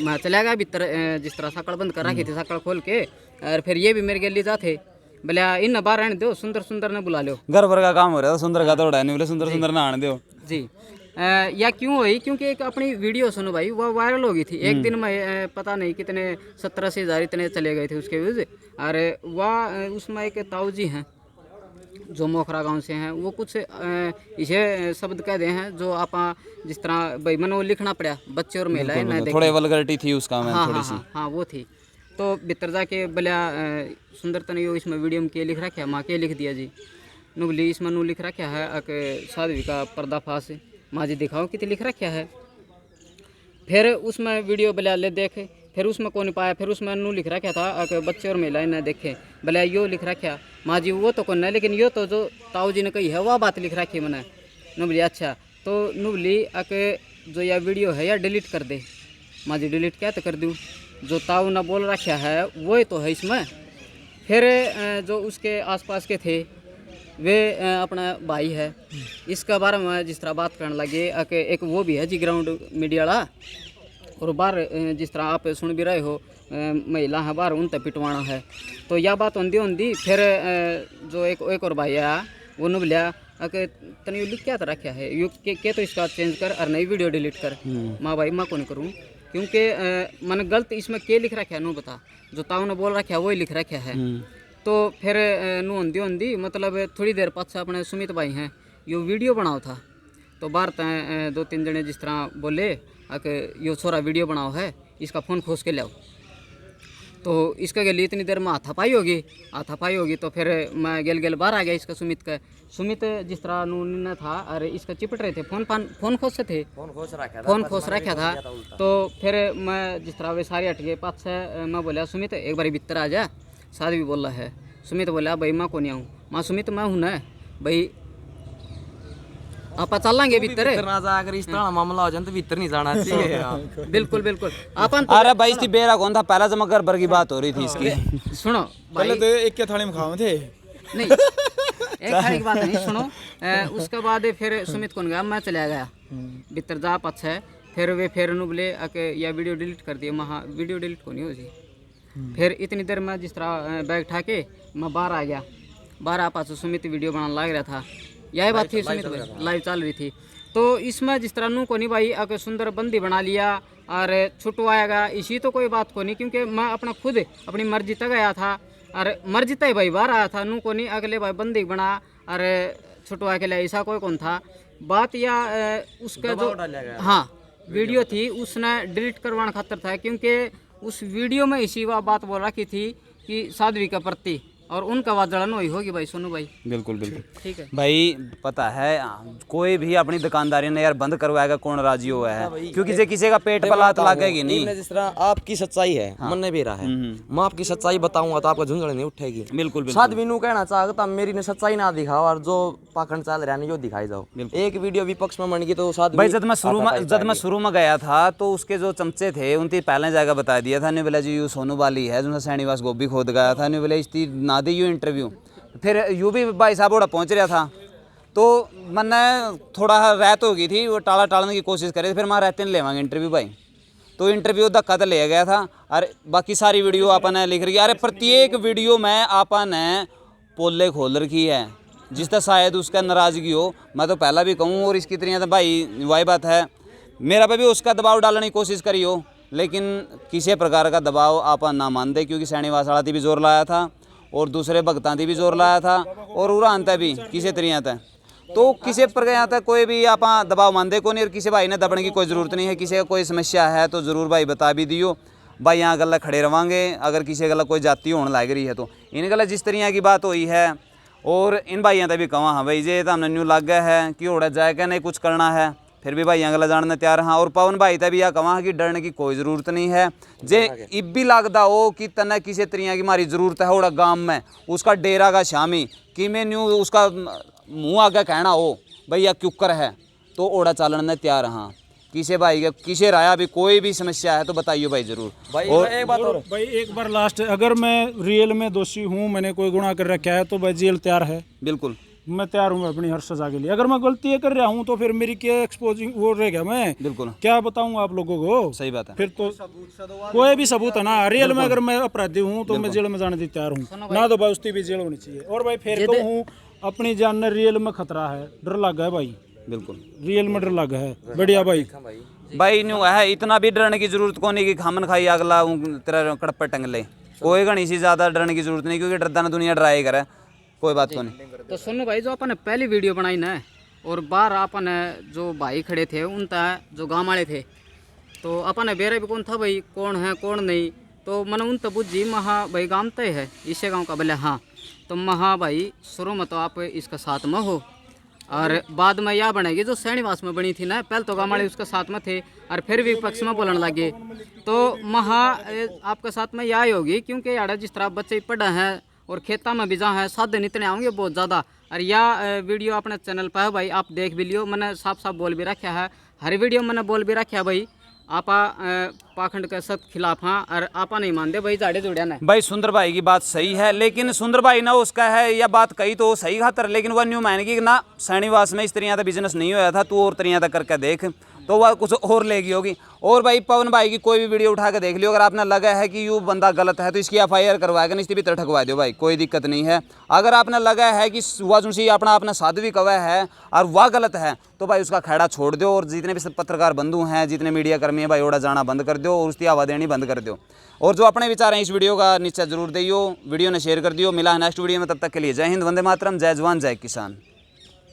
मैं चला गया भीतर जिस तरह सकड़ बंद कर रखी थी सकड़ खोल के और फिर ये भी मेरे गली जाते बोले इन बाहर रहने दो सुंदर ने बुला लो। घर भर का काम हो रहा था सुंदर का तो उड़ा नहीं बोले सुंदर ना आने दो जी। या क्यों हुई, क्योंकि एक अपनी वीडियो सुनो भाई वो वायरल हो गई थी एक दिन में, पता नहीं कितने 70-80 हज़ार इतने चले गए थे उसके व्यूज़। और वह उसमें एक ताऊ जी हैं जो मोखरा गांव से हैं, वो कुछ इसे शब्द कह दे हैं जो आप जिस तरह भाई मैंने वो लिखना पड़ा बच्चे और महिलाएं ना देखें। थोड़े वल्गरिटी थी उसका में हाँ थोड़ी हाँ सी। हाँ वो थी। तो भीतर जाके भला सुंदरता ने यो इसमें वीडियो में के लिख रखा है, माँ के लिख दिया जी नुबली इसमें नू लिख रखा है कि साध्वी का पर्दाफाश, माँ जी दिखाओ कितनी लिख रखा है। फिर उसमें वीडियो भला ले देखे, फिर उसमें कौन पाया, फिर उसमें नू लिख रखा था कि बच्चे और महिलाएं न देखे, भला यो लिख रखा माँ जी वो तो कौन है, लेकिन यो तो जो ताऊ जी ने कही है वह बात लिख रखी मैंने। नुबली अच्छा तो नुबली के जो यह वीडियो है या डिलीट कर दे। माँ जी डिलीट क्या तो कर दूँ, जो ताऊ ने बोल रखा है वही तो है इसमें। फिर जो उसके आसपास के थे वे अपना भाई है, इसका बारे में जिस तरह बात करने लगे कि एक वो भी है जी ग्राउंड मीडिया वाला, और बाहर जिस तरह आप सुन भी रहे हो महिला है बाहर उन तक पिटवाना है। तो यह बात होंदी फिर जो एक और भाई आया वो ने बोलिया कि तने यू लिख क्या तो रखा है यू के तो इसका चेंज कर और नई वीडियो डिलीट कर। माँ भाई मैं कौन करूँ, क्योंकि मैंने गलत इसमें के लिख रखा है नू बता, जो ताऊ ने बोल रखा है वही लिख रखा है। तो फिर नू होंदी मतलब थोड़ी देर पास अपने सुमित भाई हैं यो वीडियो बनाओ था, तो बाहर तय 2-3 जने जिस तरह बोले कि यो छोरा वीडियो बनाओ है इसका फ़ोन खोज के लाओ। तो इसका गेल इतनी देर में हाथापाई होगी तो फिर मैं गेल बाहर आ गया इसका सुमित जिस तरह नून था और इसका चिपट रहे थे फ़ोन खोज से थे, फ़ोन खोज रखा था। तो फिर मैं जिस तरह वे सारे हट गए पास से, मैं बोला सुमित एक बार भीतर आ जा, साथ भी बोला है। सुमित बोला भाई मैं कौन आऊँ, माँ सुमित मैं हूँ ना भाई आप चलेंगे भीतर अगर इस तरह मामला हो जाए तो भीतर नहीं जाना चाहिए। बिल्कुल बिल्कुल आप अरे भाई इसकी बेरा कौन था, पहला जमा घर की बात हो रही थी इसकी। सुनो पहले तो एक के थाली में खाओ थे नहीं एक खाने की बात नहीं सुनो। उसके बाद फिर सुमित कौन गया, मैं चला गया भीतर जा पाछ है। फिर वे फिर नु बोले आके या वीडियो डिलीट कर दिया, मैं वीडियो डिलीट को नहीं हो जी। फिर इतनी देर में जिस तरह बैग उठा के मैं बाहर आ गया, बाहर आ पास सुमित वीडियो बनाने लग रहा था, यही बात थी सुमित लाइव चल रही थी। तो इसमें जिस तरह नू को नहीं भाई आके सुंदर बंदी बना लिया और छुटवाएगा इसी तो कोई बात को नहीं, क्योंकि मैं अपना खुद अपनी मर्जी तक गया था और मर्जी तक भाई बाहर आया था, नू को नहीं अगले भाई बंदी बना और छुटवा के लिए ऐसा कोई कौन था बात। या उसका जो हाँ वीडियो थी उसने डिलीट करवाने खातर था, क्योंकि उस वीडियो में इसी वह बात बोल रखी थी कि साध्वी के प्रति और उनका बात जलन हुई होगी भाई सोनू भाई। बिल्कुल बिल्कुल ठीक है भाई, पता है कोई भी अपनी दुकानदारी ने यार बंद करवाएगा कौन राजी हुआ है, क्योंकि जे किसी का पेट पलात लागेगी नहीं। जिस तरह आपकी सच्चाई है मन ने भी रहा है, मैं आपकी सच्चाई बताऊंगा तो आपका झुंझुन नहीं उठेगी। बिल्कुल साथ भी नू कहना चाहता मेरी ने सच्चाई ना दिखाओ और जो पाखंड चल रहा है यो दिखाई जाओ। एक वीडियो विपक्ष में मन गई तो साथ भाई जब मैं शुरू में गया था तो उसके जो चमचे थे उनकी पहले जगह बता दिया था, नहीं बोला जी यू सोनू वाली है जो सैनीवास गोभी खोद गया था, नहीं बोला इसकी ना दी यू इंटरव्यू। फिर यू भी भाई साहब बड़ा पहुंच रहा था तो मैंने थोड़ा रात हो गई थी, वो टालने की कोशिश करे, फिर मैं रहते नहीं लेवांगे इंटरव्यू भाई। तो इंटरव्यू धक्का तो ले गया था और बाकी सारी वीडियो आपने लिख रही है। अरे प्रत्येक वीडियो में आपने पोले खोल रखी है जिस तरह शायद उसका नाराज़गी हो। मैं तो पहला भी कहूँ और इसकी तरह तो भाई वही बात है, मेरा पे भी उसका दबाव डालने की कोशिश करी हो, लेकिन किसी प्रकार का दबाव आप ना मान दे, क्योंकि सैनीवास वाला भी जोर लाया था और दूसरे भगतां भी जोर लाया था और उड़ान तक भी किसी तरह तक। तो किसी प्रकार तक कोई भी आप दबाव मानते को नहीं, और किसी भाई ने दबने की कोई ज़रूरत नहीं है। किसी का कोई समस्या है तो ज़रूर भाई बता भी दियो भाई, यहाँ गला खड़े रवांगे। अगर किसी गला कोई जाति होने लग रही है तो इन गला जिस तरह की बात हुई है, और इन भाइयों तक भी कहा हाँ भाई जे तो हमने न्यू लग गया है कि उड़ा जाएगा नहीं कुछ करना है, फिर भी भाई अगला जानने तैयार हाँ। और पवन भाई तक भी यह कहा कि डरने की कोई ज़रूरत नहीं है। जे इब भी लगता हो कि तने किसी तरह की हमारी ज़रूरत है उड़ा गांव में उसका डेरा का शामी कि मैं न्यू उसका मुँह आगे कहना हो भाई यह क्यूकर है तो ओड़ा चालने तैयार हाँ। किसी भाई के किसी राया भी कोई भी समस्या है तो बताइए भाई ज़रूर भाई। और एक बात और भाई एक बार लास्ट, अगर मैं रियल में दोषी हूँ, मैंने कोई गुनाह कर रखा है तो भाई जेल तैयार है, बिल्कुल मैं तैयार हूँ अपनी हर सजा के लिए। अगर मैं गलती कर रहा हूँ तो फिर मेरी क्या एक्सपोजिंग वो रहेगा, मैं बिल्कुल क्या बताऊँ आप लोगों को। सही बात है, फिर तो कोई भी सबूत है ना, रियल में अगर मैं अपराधी हूँ तो मैं जेल में जाने की तैयार हूँ ना, तो भाई उसकी भी जेल होनी चाहिए। और भाई फिर कहूँ अपनी जान ने रियल में खतरा है, डर लग गया भाई, बिल्कुल रियल मर्डर लग है बढ़िया भाई। भाई न्यू है, इतना भी डरने की जरूरत को नहीं कि खामन खाई अगला तेरा कड़प्पे टंग ले, कोई घनी सी ज्यादा डरने की जरूरत नहीं, क्योंकि डरदा ना दुनिया डराए करे, कोई बात को नहीं। तो सुनो भाई, जो अपन ने पहली वीडियो बनाई ना, और बाहर अपन जो भाई खड़े थे उन जो गाँव वाले थे, तो अपन ने बेरा भी कौन था भाई, कौन है कौन नहीं, तो मैंने उन बुझी महा भाई गाँव तय है इसे गाँव का, बोले हाँ। तो महा भाई शुरू में तो आप इसका साथ में हो, और बाद में यह बनेगी जो श्रेणीवास में बनी थी ना, पहले तो गाँव वाले उसके साथ में थे और फिर भी पक्ष में बोलने लगे, तो महा आपके साथ में यह होगी, क्योंकि यार जिस तरह बच्चे पढ़े हैं और खेता में भी जहाँ है साधन इतने आएंगे बहुत ज़्यादा। और यह वीडियो अपने चैनल पर है भाई, आप देख भी लियो, मैंने साफ साफ बोल भी रखा है, हर वीडियो मैंने बोल भी रखा है भाई, आपा पाखंड के सब खिलाफ हाँ, और आपा नहीं मानते भाई झाड़े जुड़िया ना। भाई सुंदर भाई की बात सही है, लेकिन सुंदर भाई ना उसका है यह बात कही तो सही खातर, लेकिन वह न्यू मान की ना श्रेणीवास में इस तरह का बिजनेस नहीं होया था, तू और तरह का करके देख तो वह कुछ और लेगी होगी। और भाई पवन भाई की कोई भी वीडियो उठा के देख लियो, अगर आपने लगा है कि यू बंदा गलत है तो इसकी FIR करवाएगा, इसकी भी तरह ठकवा दो भाई, कोई दिक्कत नहीं है। अगर आपने लगा है कि वह जो अपना अपना साध्वी कवा है और वह गलत है तो भाई उसका खैड़ा छोड़ दो, और जितने भी सब पत्रकार बंधु हैं, जितने मीडिया कर्मी हैं भाई, ओड़ा जाना बंद कर दो और उसकी हवा देनी बंद कर दो। और जो अपने विचार हैं इस वीडियो का नीचे जरूर दियो, वीडियो ने शेयर कर दियो। मिला है नेक्स्ट वीडियो में, तब तक के लिए जय हिंद, वंदे मातरम, जय जवान जय किसान।